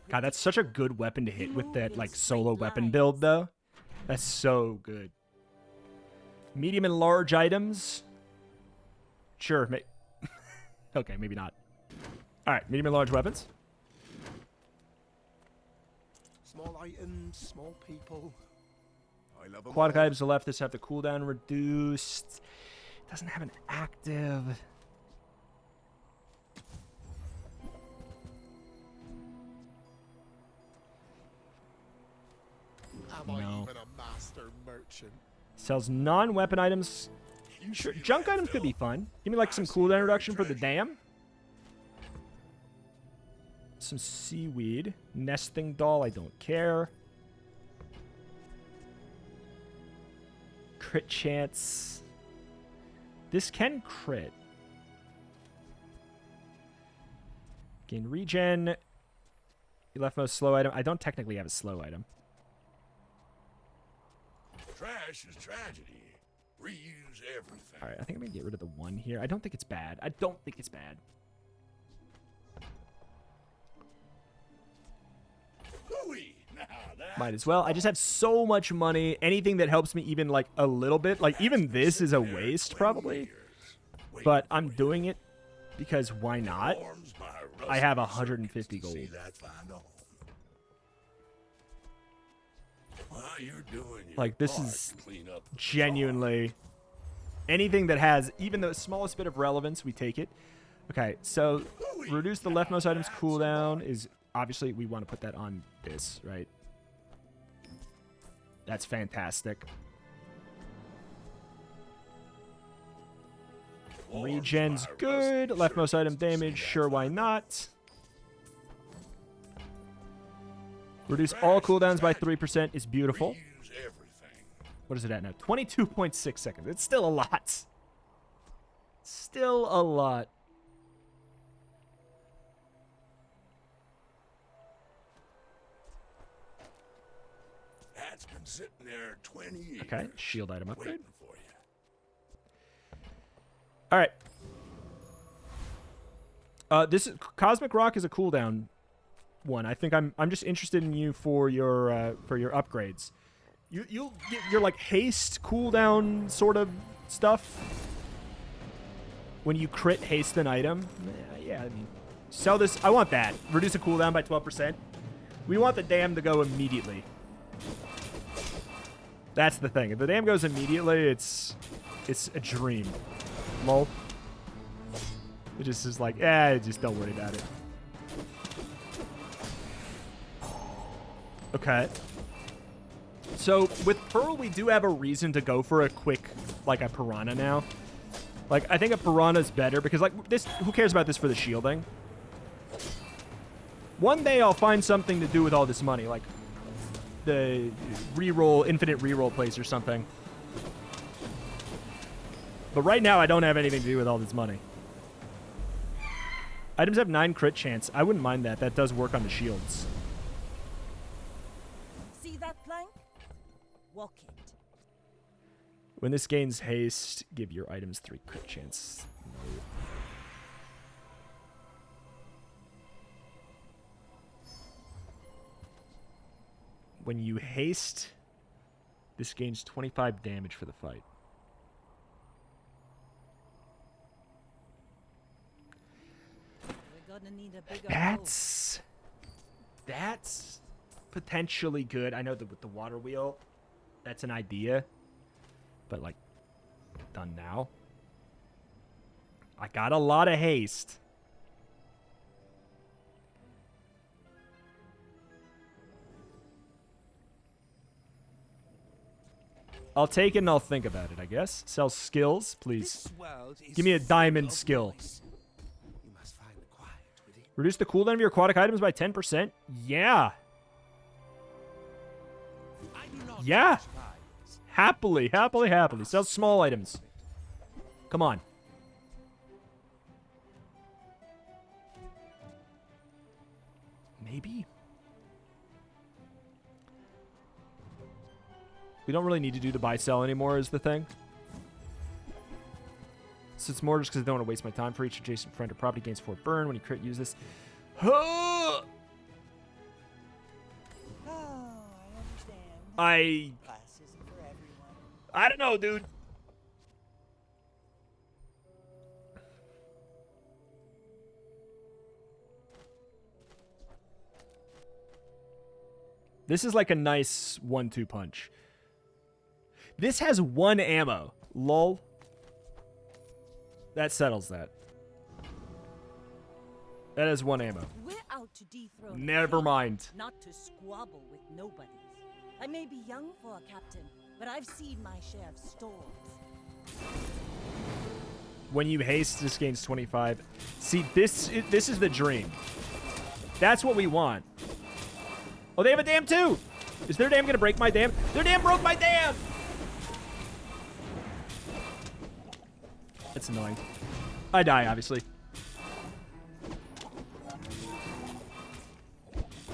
God, that's such a good weapon to hit with that like solo weapon build, though. That's so good. Medium and large items. Sure. Okay, maybe not. All right, medium and large weapons. Small items, small people. I love them. Aquatic items to the left. This have the cooldown reduced. Doesn't have an active. Am I even a master merchant? Sells non-weapon items. Sure, junk items could be fun. Give me like some cooldown reduction for the dam. Some seaweed. Nesting doll, I don't care. Crit chance. This can crit. Gain regen. You leftmost slow item. I don't technically have a slow item. Trash is tragedy. Reuse everything. All right, I think I'm going to get rid of the one here. I don't think it's bad. I don't think it's bad. Might as well. I just have so much money. Anything that helps me even like a little bit. Like even this is a waste probably. But I'm doing it because why not? I have 150 gold. Like this is genuinely anything that has even the smallest bit of relevance, we take it. Okay, so reduce the leftmost item's cooldown is obviously we want to put that on this, right? That's fantastic. Regen's good. Leftmost item damage, sure, why not? Reduce all cooldowns by 3% is beautiful. What is it at now? 22.6 seconds. It's still a lot. Still a lot. That's been sitting there 20 years. Okay, shield item upgrade. For you. This Cosmic Rock is a cooldown one. I think I'm just interested in you for your upgrades. You're like haste cooldown sort of stuff. When you crit haste an item, yeah, I mean, sell this. I want that. Reduce the cooldown by 12%. We want the dam to go immediately. That's the thing. If the dam goes immediately, it's a dream. Lol. It just is like, just don't worry about it. Okay. So with Pearl, we do have a reason to go for a quick, like a Piranha now. Like, I think a Piranha's better because, like, this, who cares about this for the shielding? One day I'll find something to do with all this money, like the reroll, infinite reroll place or something. But right now I don't have anything to do with all this money. Items have 9 crit chance. I wouldn't mind that. That does work on the shields. See that plank? Walk it. When this gains haste, give your items 3 crit chance. No. When you haste, this gains 25 damage for the fight. We're gonna need a bigger That's potentially good. I know that with the water wheel, that's an idea. But, like, done now. I got a lot of haste. I'll take it and I'll think about it, I guess. Sell skills, please. Give me a diamond skill. You must find the quiet within. Reduce the cooldown of your aquatic items by 10%? Yeah. Yeah. Happily, happily, happily. Sell small items. Come on. Maybe. We don't really need to do the buy-sell anymore is the thing. So it's more just because I don't want to waste my time. For each adjacent friend or property gains 4 burn. When you crit, use this. Oh, I understand. Class isn't for everyone. I don't know, dude. This is like a nice 1-2 punch. This has 1 ammo. Lol. That settles that. That has 1 ammo. We're out to dethrone. Never mind. Not to squabble with nobodies. I may be young for a captain, but I've seen my share of storms. When you haste, this gains 25. See, this is the dream. That's what we want. Oh, they have a dam too. Is their dam gonna break my dam? Their dam broke my dam. That's annoying. I die, obviously.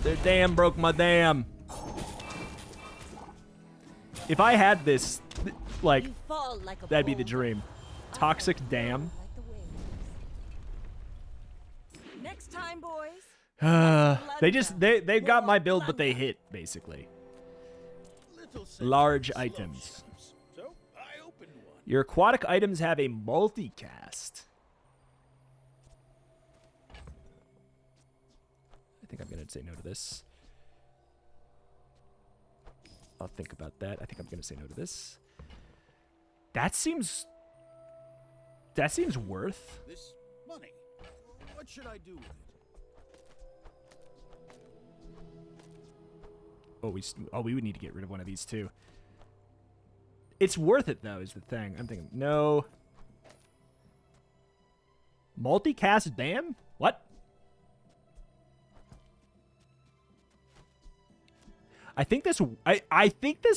Their dam broke my dam. If I had this, like, You fall like a that'd be the ball. dream. Toxic dam. Like the wind. Next time, boys. They got my build, but they hit, basically. Large items. So I opened one. Your aquatic items have a multicast. I think I'm going to say no to this. I'll think about that. I think I'm going to say no to this. That seems worth. This money. What should I do with it? We would need to get rid of one of these too. It's worth it though, is the thing. I'm thinking, no. Multicast dam? What? I think this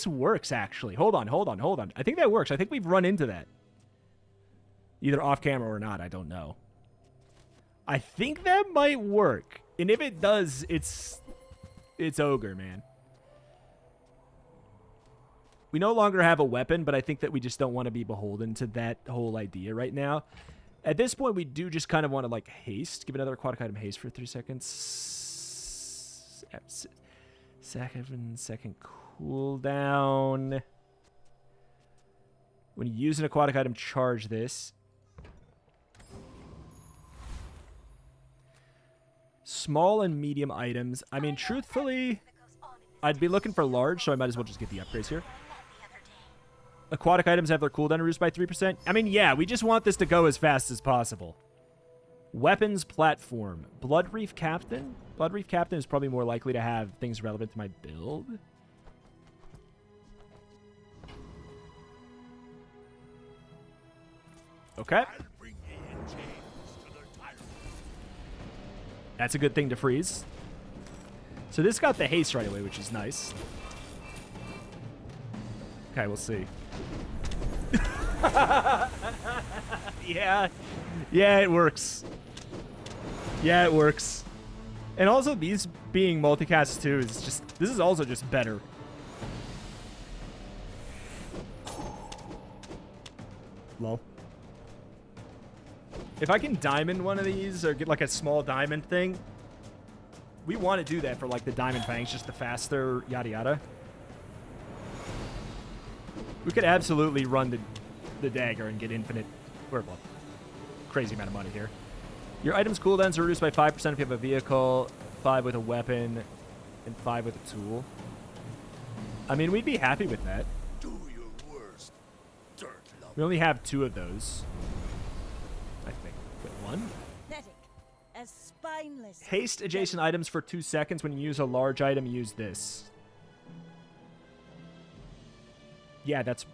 works actually. Hold on. I think that works. I think we've run into that. Either off camera or not, I don't know. I think that might work. And if it does, it's ogre, man. We no longer have a weapon, but I think that we just don't want to be beholden to that whole idea right now. At this point, we do just kind of want to, like, haste. Give another aquatic item haste for 3 seconds. 7-second cooldown. When you use an aquatic item, charge this. Small and medium items. I mean, truthfully, I'd be looking for large, so I might as well just get the upgrades here. Aquatic items have their cooldown reduced by 3%. I mean, yeah, we just want this to go as fast as possible. Weapons platform. Blood Reef Captain. Blood Reef Captain is probably more likely to have things relevant to my build. Okay. That's a good thing to freeze. So this got the haste right away, which is nice. Okay, we'll see. Yeah. Yeah, it works. Yeah, it works. And also, these being multicast too is just... This is also just better. Lol. If I can diamond one of these or get like a small diamond thing, we want to do that for like the diamond fangs, just the faster yada yada. We could absolutely run the dagger and get infinite, well, crazy amount of money here. Your item's cooldowns are reduced by 5% if you have a vehicle, 5 with a weapon, and 5 with a tool. I mean, we'd be happy with that. Do your worst, dirt lump. We only have 2 of those. I think. Wait, 1? Pathetic. As spineless. Haste adjacent items for 2 seconds. When you use a large item, use this. Yeah, that's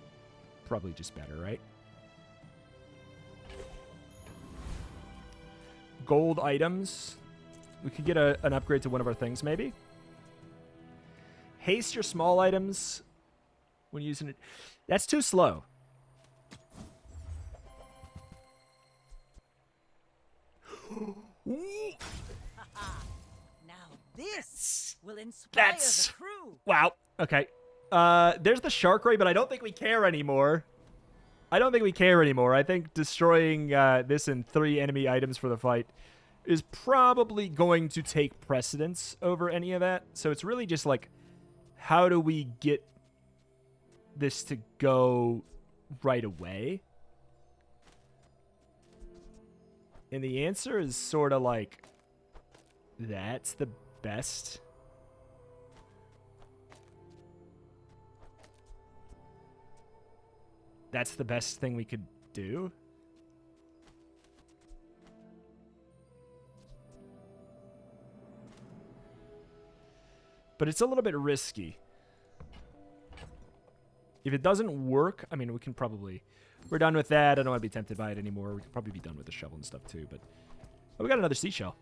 probably just better, right? Gold items. We could get an upgrade to one of our things, maybe. Haste your small items when using it. That's too slow. Now this will inspire That's... the crew. Wow. Okay. There's the shark ray, but I don't think we care anymore. I don't think we care anymore. I think destroying this and 3 enemy items for the fight is probably going to take precedence over any of that. So it's really just like, how do we get this to go right away? And the answer is sort of like, that's the best. That's the best thing we could do. But it's a little bit risky. If it doesn't work, I mean, we can probably... We're done with that. I don't want to be tempted by it anymore. We can probably be done with the shovel and stuff too, but... Oh, we got another seashell.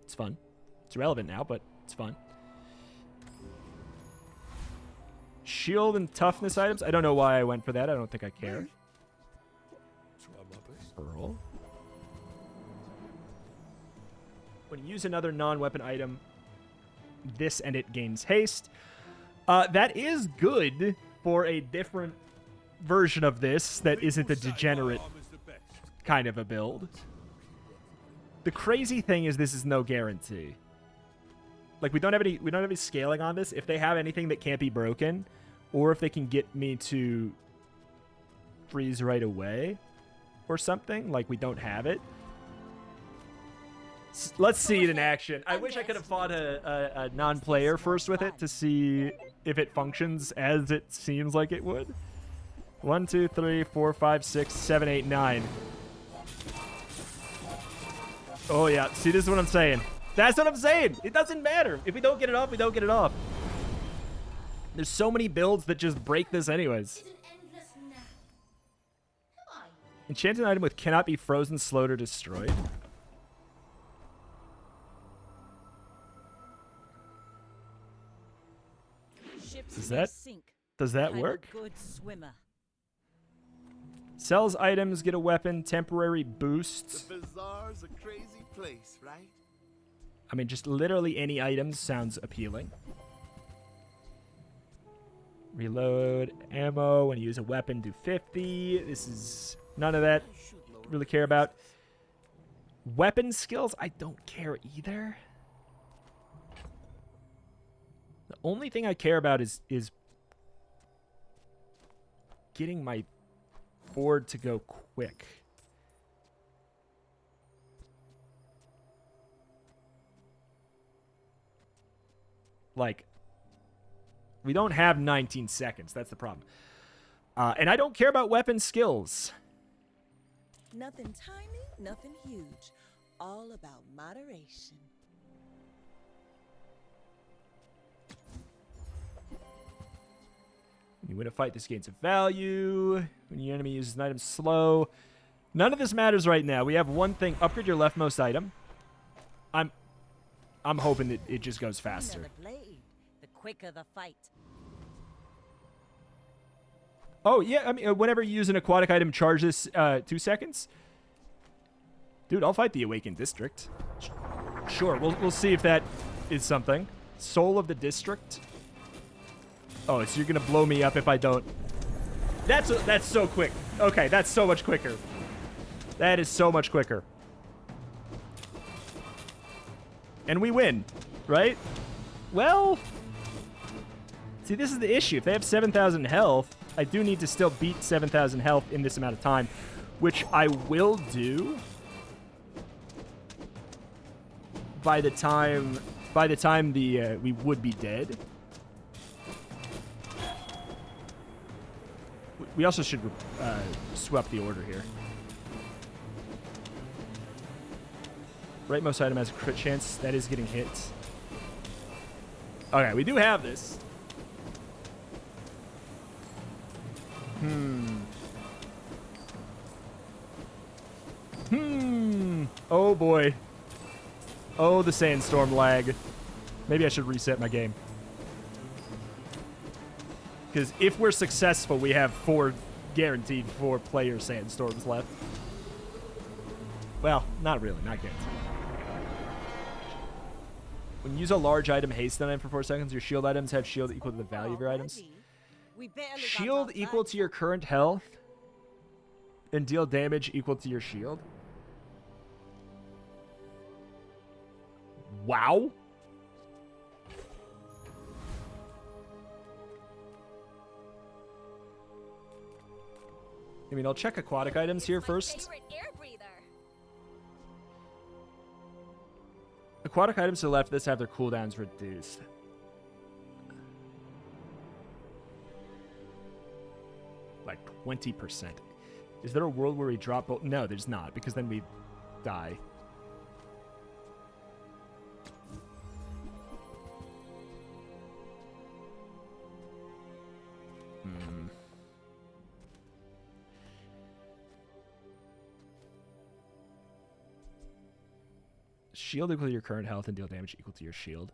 It's fun. It's irrelevant now, but it's fun. Shield and toughness items. I don't know why I went for that. I don't think I care. Pearl. When you use another non-weapon item, this and it gains haste. That is good for a different version of this that isn't the degenerate kind of a build. The crazy thing is this is no guarantee. Like, we don't have any scaling on this. If they have anything that can't be broken, or if they can get me to freeze right away or something, like we don't have it. Let's see it in action. I wish I could have fought a non-player first with it to see if it functions as it seems like it would. 1, 2, 3, 4, 5, 6, 7, 8, 9. Oh, yeah. See, this is what I'm saying. That's what I'm saying. It doesn't matter. If we don't get it off, we don't get it off. There's so many builds that just break this anyways. Enchanted item with cannot be frozen, slowed, or destroyed. Does that work? Good swimmer. Sells items, get a weapon, temporary boost. The Bazaar's a crazy place, right? I mean, just literally any items sounds appealing. Reload, ammo, when you use a weapon, do 50. This is None of that really care about. Weapon skills, I don't care either. The only thing I care about is getting my board to go quick. Like, we don't have 19 seconds. That's the problem. And I don't care about weapon skills. Nothing tiny, nothing huge. All about moderation. When you win a fight, this gains a value. When your enemy uses an item slow. None of this matters right now. We have one thing. Upgrade your leftmost item. I'm hoping that it just goes faster. The blade, the quicker the fight. Oh, yeah. I mean, whenever you use an aquatic item, charge this 2 seconds. Dude, I'll fight the Awakened District. Sure, we'll see if that is something. Soul of the District. Oh, so you're going to blow me up if I don't. That's so quick. Okay, that's so much quicker. That is so much quicker. And we win, right? Well, see, this is the issue. If they have 7,000 health, I do need to still beat 7,000 health in this amount of time, which I will do by the time we would be dead. We also should swap the order here. Rightmost item has a crit chance. That is getting hit. Okay, we do have this. Oh, boy. Oh, the sandstorm lag. Maybe I should reset my game. Because if we're successful, we have guaranteed 4 player sandstorms left. Well, not really. Not guaranteed. When you use a large item, haste on it for 4 seconds, your shield items have shield equal to the value of your items. Shield equal to your current health and deal damage equal to your shield. Wow. I mean, I'll check aquatic items here first. Aquatic items to the left of this have their cooldowns reduced. Like 20%. Is there a world where we drop both? No, there's not, because then we die. Shield equal to your current health and deal damage equal to your shield.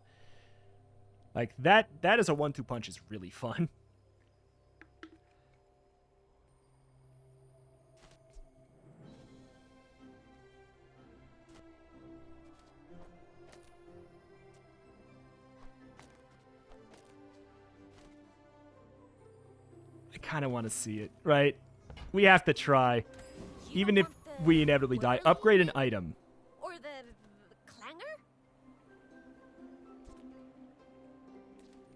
Like, that is a 1-2 punch is really fun. I kind of want to see it, right? We have to try. Even if we inevitably die. Upgrade an item.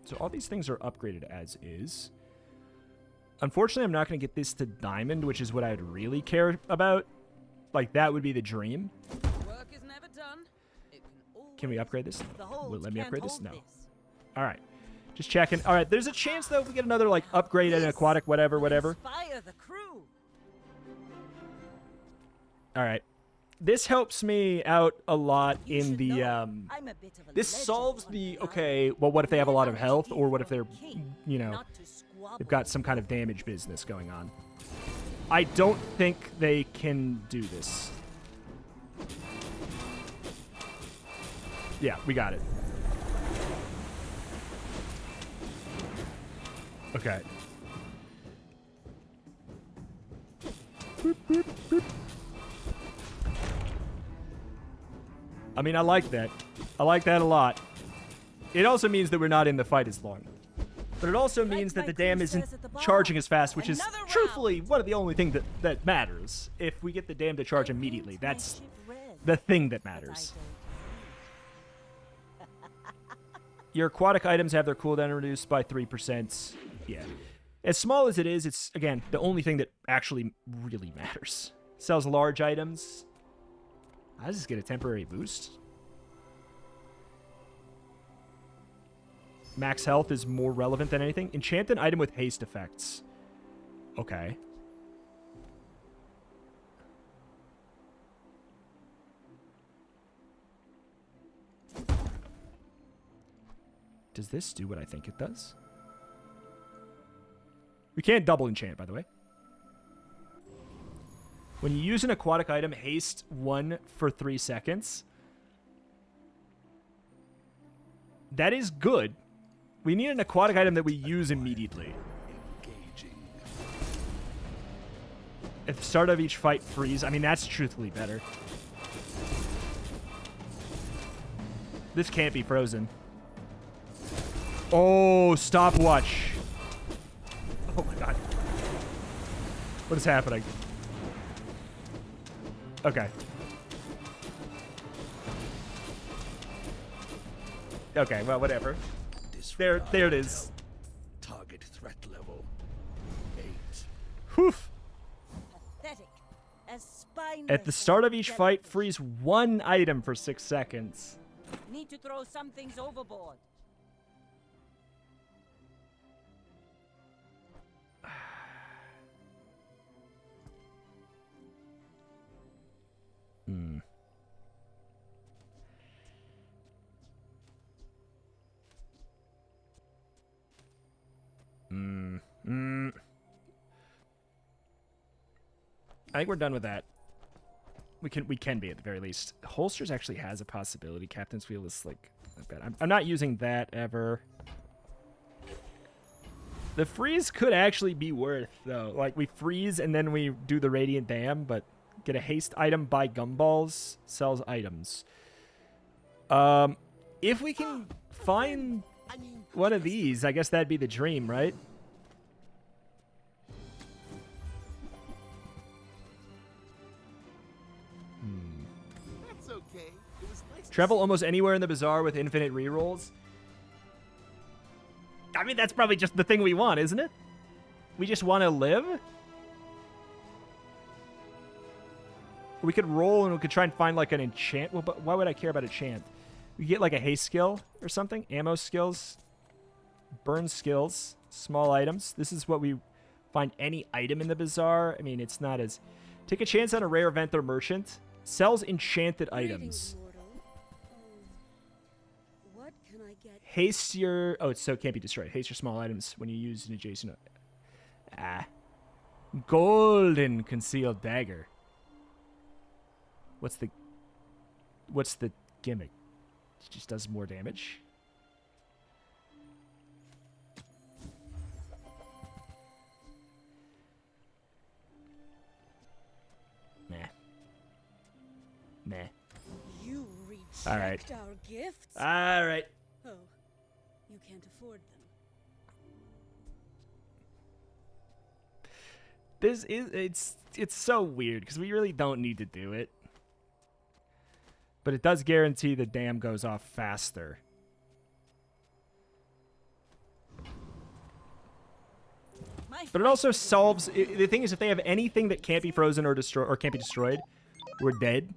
So all these things are upgraded as is. Unfortunately, I'm not going to get this to diamond, which is what I'd really care about. Like, that would be the dream. Work is never done. Can we upgrade this? Will it let me upgrade this? No. All right. Just checking. All right. There's a chance, though, if we get another, like, upgrade and aquatic, whatever. Inspire the crew. All right. This helps me out a lot in the, this solves the, okay, well, what if they have a lot of health, or what if they're, you know, they've got some kind of damage business going on. I don't think they can do this. Yeah, we got it. Okay. Boop, boop, boop. I mean, I like that. I like that a lot. It also means that we're not in the fight as long. But it also means that the dam isn't charging as fast, which is truthfully one of the only thing that matters. If we get the dam to charge immediately, that's the thing that matters. Your aquatic items have their cooldown reduced by 3%. Yeah. As small as it is, it's, again, the only thing that actually really matters. Sells large items. I just get a temporary boost. Max health is more relevant than anything. Enchant an item with haste effects. Okay. Does this do what I think it does? We can't double enchant, by the way. When you use an aquatic item, haste 1 for 3 seconds. That is good. We need an aquatic item that we use immediately. At the start of each fight, freeze. I mean, that's truthfully better. This can't be frozen. Oh, stopwatch. Oh my god. What is happening? Okay. Okay, well, whatever. There it is. Target threat level 8. Whew. Pathetic. As spineless At the start of as each jellyfish. fight, freeze 1 item for 6 seconds. Need to throw some things overboard. I think we're done with that. We can be at the very least. Holsters actually has a possibility. Captain's Wheel is like not bad. I'm not using that ever. The freeze could actually be worth though. Like we freeze and then we do the Radiant Dam, but get a haste item, buy gumballs, sells items. If we can find one of these, I guess that'd be the dream, right? That's okay. It was nice. Travel almost anywhere in the Bazaar with infinite rerolls. I mean, that's probably just the thing we want, isn't it? We just want to live? We could roll and we could try and find like an enchant. Well, but why would I care about enchant? We get like a haste skill or something. Ammo skills. Burn skills. Small items. This is what we find any item in the Bazaar. I mean, it's not as... Take a chance on a rare event or merchant. Sells enchanted items. What can I get? Haste your... Oh, so it can't be destroyed. Haste your small items when you use an adjacent... Golden concealed dagger. What's the gimmick? It just does more damage. Nah. You reject All right. our gifts? All right. Oh, you can't afford them. This is it's so weird because we really don't need to do it. But it does guarantee the dam goes off faster. But it also solves... The thing is, if they have anything that can't be frozen or destroyed or can't be destroyed, we're dead.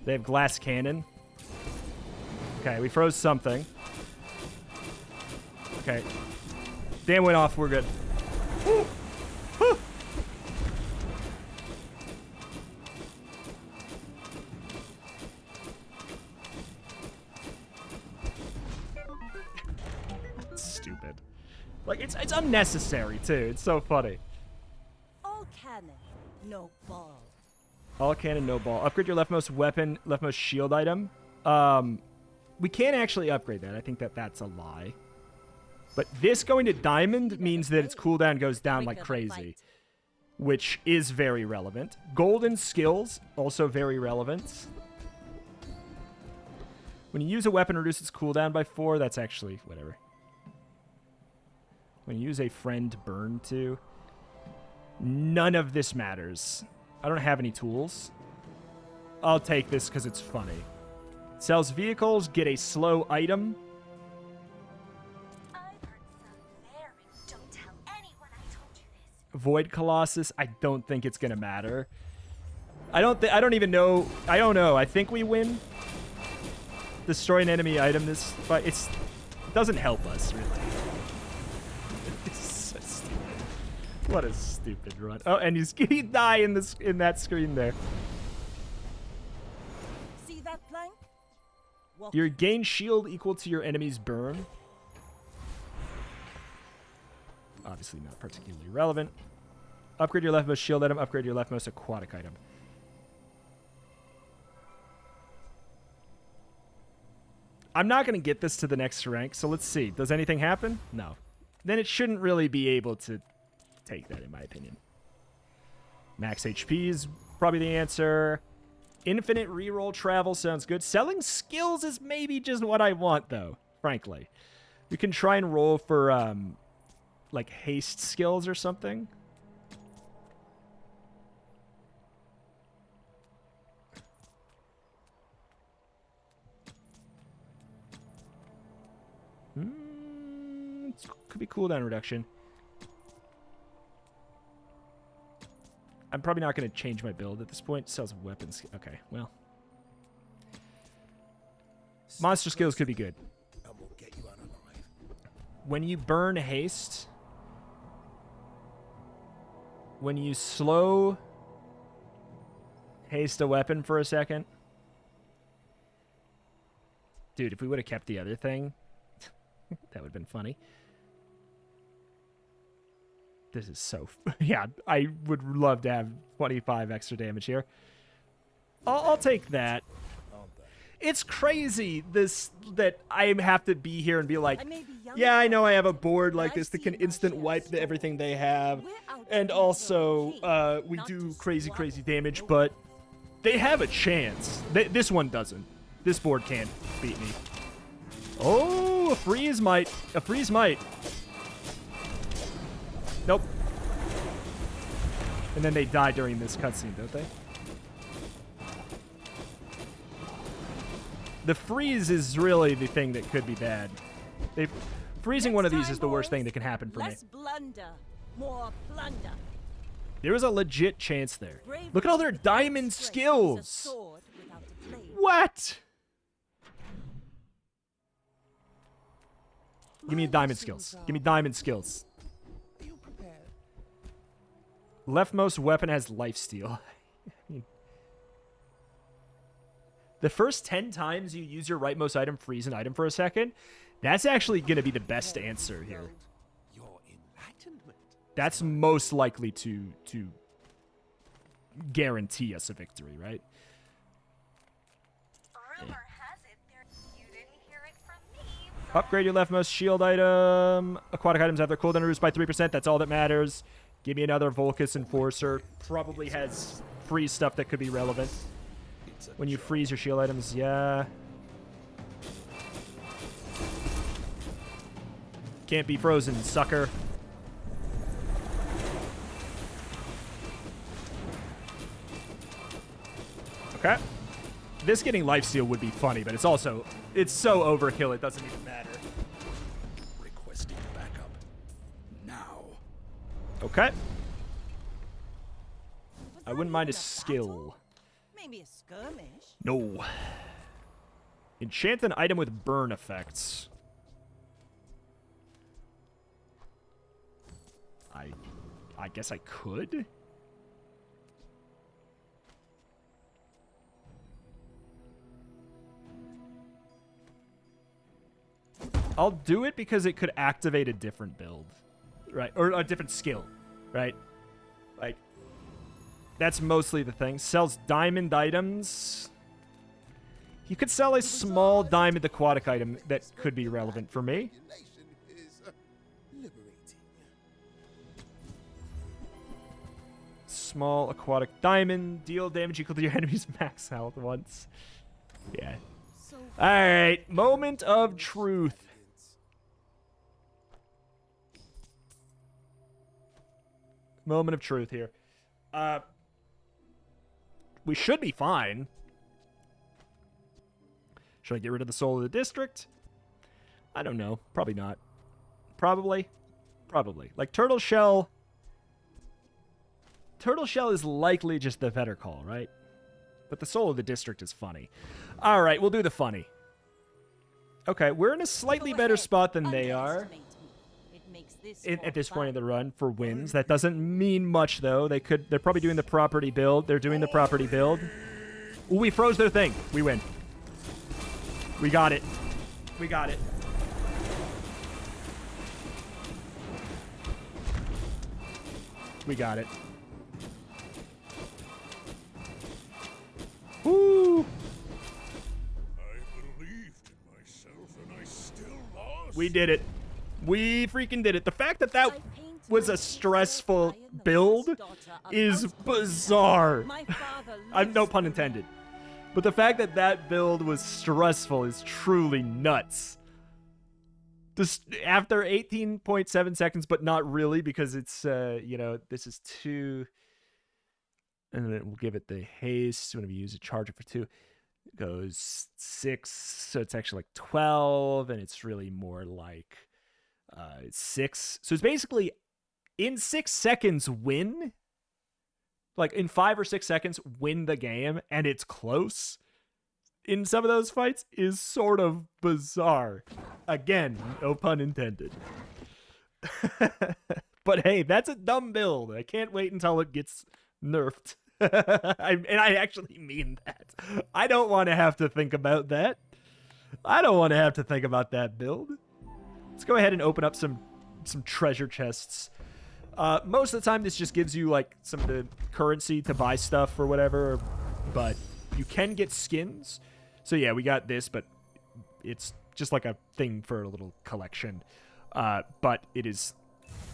They have glass cannon. Okay, we froze something. Okay. Dam went off, we're good. Woo! Woo! Stupid. Like, it's unnecessary, too. It's so funny. All cannon, no ball. All cannon, no ball. Upgrade your leftmost weapon, leftmost shield item. We can't actually upgrade that. I think that's a lie. But this going to diamond means that its cooldown goes down like crazy, which is very relevant. Golden skills, also very relevant. When you use a weapon, reduce its cooldown by 4. That's actually whatever. When you use a friend burn to. None of this matters. I don't have any tools. I'll take this because it's funny. Sells vehicles, get a slow item. I've heard some there, and don't tell anyone I told you this. Void Colossus, I don't think it's gonna matter. I don't even know. I don't know. I think we win. Destroy an enemy item this fight. It doesn't help us really. It's so stupid. What a stupid run. Oh, and he die in that screen there. See that plank? Walk Your gain shield equal to your enemy's burn. Obviously not particularly relevant. Upgrade your leftmost shield item. Upgrade your leftmost aquatic item. I'm not going to get this to the next rank, so let's see. Does anything happen? No. Then it shouldn't really be able to take that, in my opinion. Max HP is probably the answer. Infinite reroll travel sounds good. Selling skills is maybe just what I want, though, frankly. We can try and roll for, like, haste skills or something. Could be cooldown reduction. I'm probably not going to change my build at this point. Sells weapons. Okay, well. Monster skills could be good. And we'll get you out alive. When you burn haste, when you slow haste a weapon for a second. Dude, if we would have kept the other thing, that would have been funny. This is so... yeah, I would love to have 25 extra damage here. I'll take that. It's crazy that I have to be here and be like, yeah, I know I have a board like this that can instant wipe everything they have. And also, we do crazy damage, but they have a chance. This one doesn't. This board can't beat me. Oh, a freeze might. A freeze might. Nope. And then they die during this cutscene, don't they? The freeze is really the thing that could be bad. Freezing one of these is the worst thing that can happen for me. Less blunder, more plunder. There was a legit chance there. Look at all their diamond skills. What? Give me diamond skills. Give me diamond skills. Leftmost weapon has lifesteal. The first 10 times you use your rightmost item, freeze an item for a second. That's actually going to be the best answer here. Your enlightenment. That's most likely to guarantee us a victory, right? Rumor has it you didn't hear it from me. Upgrade your leftmost shield item. Aquatic items have their cooldown reduced by 3%. That's all that matters. Give me another Volcus Enforcer. Probably has free stuff that could be relevant. When you freeze your shield items, yeah. Can't be frozen, sucker. Okay. This getting lifesteal would be funny, but it's so overkill it doesn't even matter. Requesting backup now. Okay. I wouldn't mind a skill. Maybe a skirmish. No. Enchant an item with burn effects. I guess I could. I'll do it because it could activate a different build. Right, or a different skill, right? Like, that's mostly the thing. Sells diamond items. You could sell a small diamond aquatic item that could be relevant for me. Small aquatic diamond. Deal damage equal to your enemy's max health once. Yeah. Alright, moment of truth. Moment of truth here. We should be fine. Should I get rid of the soul of the district? I don't know. Probably not. Probably. Like, Turtle Shell... Turtle Shell is likely just the better call, right? But the soul of the district is funny. All right, we'll do the funny. Okay, we're in a slightly better spot than they are at this point in the run for wins. That doesn't mean much, though. They're probably doing the property build. They're doing the property build. Ooh, we froze their thing. We win. We got it. We got it. We got it. Woo! I believed in myself and I still lost. We did it. We freaking did it. The fact that that was a stressful build is bizarre. I'm no pun intended. But the fact that that build was stressful is truly nuts. Just after 18.7 seconds, but not really, because it's, you know, this is 2. And then we'll give it the haste whenever you use a charger for 2. It goes 6, so it's actually like 12, and it's really more like 6. So it's basically in 6 seconds win. Like in 5 or 6 seconds, win the game, and it's close. In some of those fights is sort of bizarre. Again, no pun intended. But hey, that's a dumb build. I can't wait until it gets nerfed. And I actually mean that. I don't want to have to think about that. I don't want to have to think about that build. Let's go ahead and open up some treasure chests. Most of the time, this just gives you like some of the currency to buy stuff or whatever, but you can get skins. So yeah, we got this, but it's just like a thing for a little collection. But it is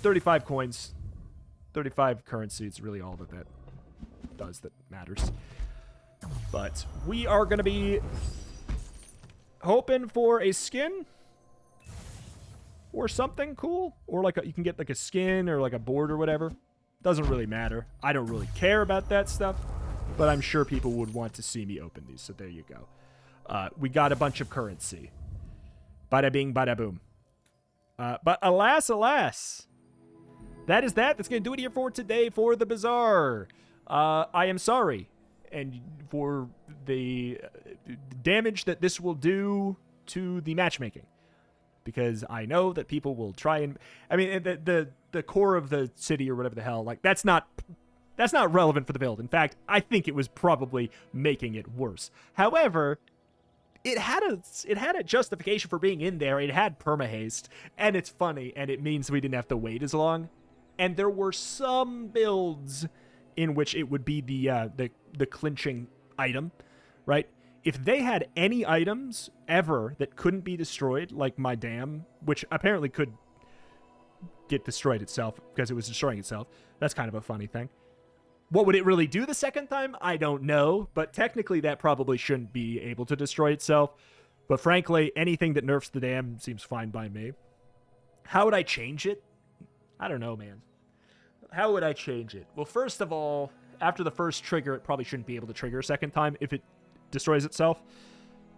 35 coins, 35 currency. It's really all that does that matters. But we are going to be hoping for a skin or something cool, or like you can get like a skin or like a board or whatever. Doesn't really matter. I don't really care about that stuff, but I'm sure people would want to see me open these, so there you go. We got a bunch of currency. Bada bing, bada boom. But alas, that is that. That's going to do it here for today for the Bazaar. I am sorry and for the damage that this will do to the matchmaking, because I know that people will try and, I mean, the core of the city or whatever the hell, like that's not relevant for the build. In fact, I think it was probably making it worse. However, it had a justification for being in there. It had permahaste, and it's funny, and it means we didn't have to wait as long. And there were some builds in which it would be the clinching item, right? If they had any items ever that couldn't be destroyed, like my dam, which apparently could get destroyed itself because it was destroying itself. That's kind of a funny thing. What would it really do the second time? I don't know, but technically that probably shouldn't be able to destroy itself. But frankly, anything that nerfs the dam seems fine by me. How would I change it? I don't know, man. How would I change it? Well, first of all, after the first trigger, it probably shouldn't be able to trigger a second time if it destroys itself.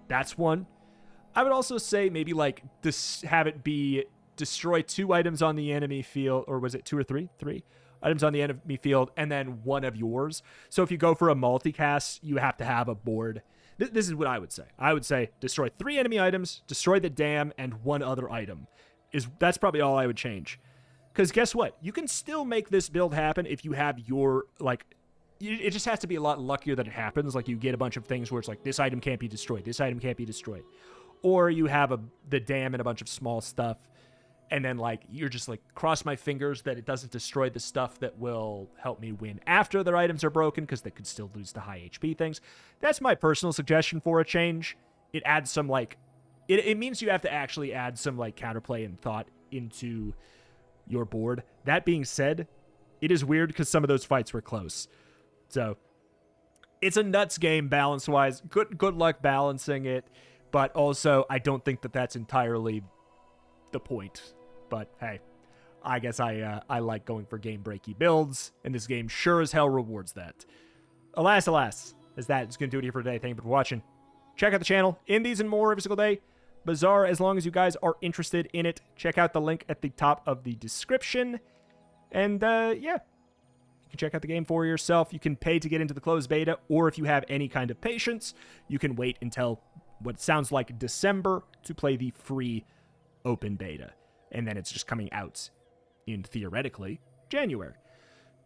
That's one. I would also say maybe like have it be destroy 2 items on the enemy field, or was it 2 or 3? 3 items on the enemy field, and then 1 of yours. So if you go for a multicast, you have to have a board. This is what I would say. I would say destroy 3 enemy items, destroy the dam, and 1 other item. That's probably all I would change. Because guess what? You can still make this build happen if you have your, like, it just has to be a lot luckier that it happens. Like, you get a bunch of things where it's like, this item can't be destroyed, this item can't be destroyed. Or you have the dam and a bunch of small stuff, and then, like, you're just like, cross my fingers that it doesn't destroy the stuff that will help me win after their items are broken, because they could still lose the high HP things. That's my personal suggestion for a change. It adds some, like, it means you have to actually add some, like, counterplay and thought into your board. That being said, it is weird because some of those fights were close. So, it's a nuts game balance-wise. Good luck balancing it, but also, I don't think that that's entirely the point. But, hey, I guess I like going for game-breaky builds, and this game sure as hell rewards that. Alas, as that is going to do it here for today. Thank you for watching. Check out the channel. In these and more every single day. Bazaar, as long as you guys are interested in it, check out the link at the top of the description. And, yeah, you can check out the game for yourself. You can pay to get into the closed beta, or if you have any kind of patience, you can wait until what sounds like December to play the free open beta. And then it's just coming out in, theoretically, January.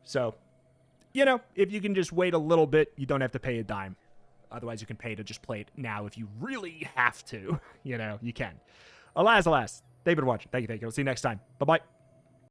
So, you know, if you can just wait a little bit, you don't have to pay a dime. Otherwise, you can pay to just play it now if you really have to. You know, you can. Alas. Thank you for watching. Thank you. I'll see you next time. Bye-bye.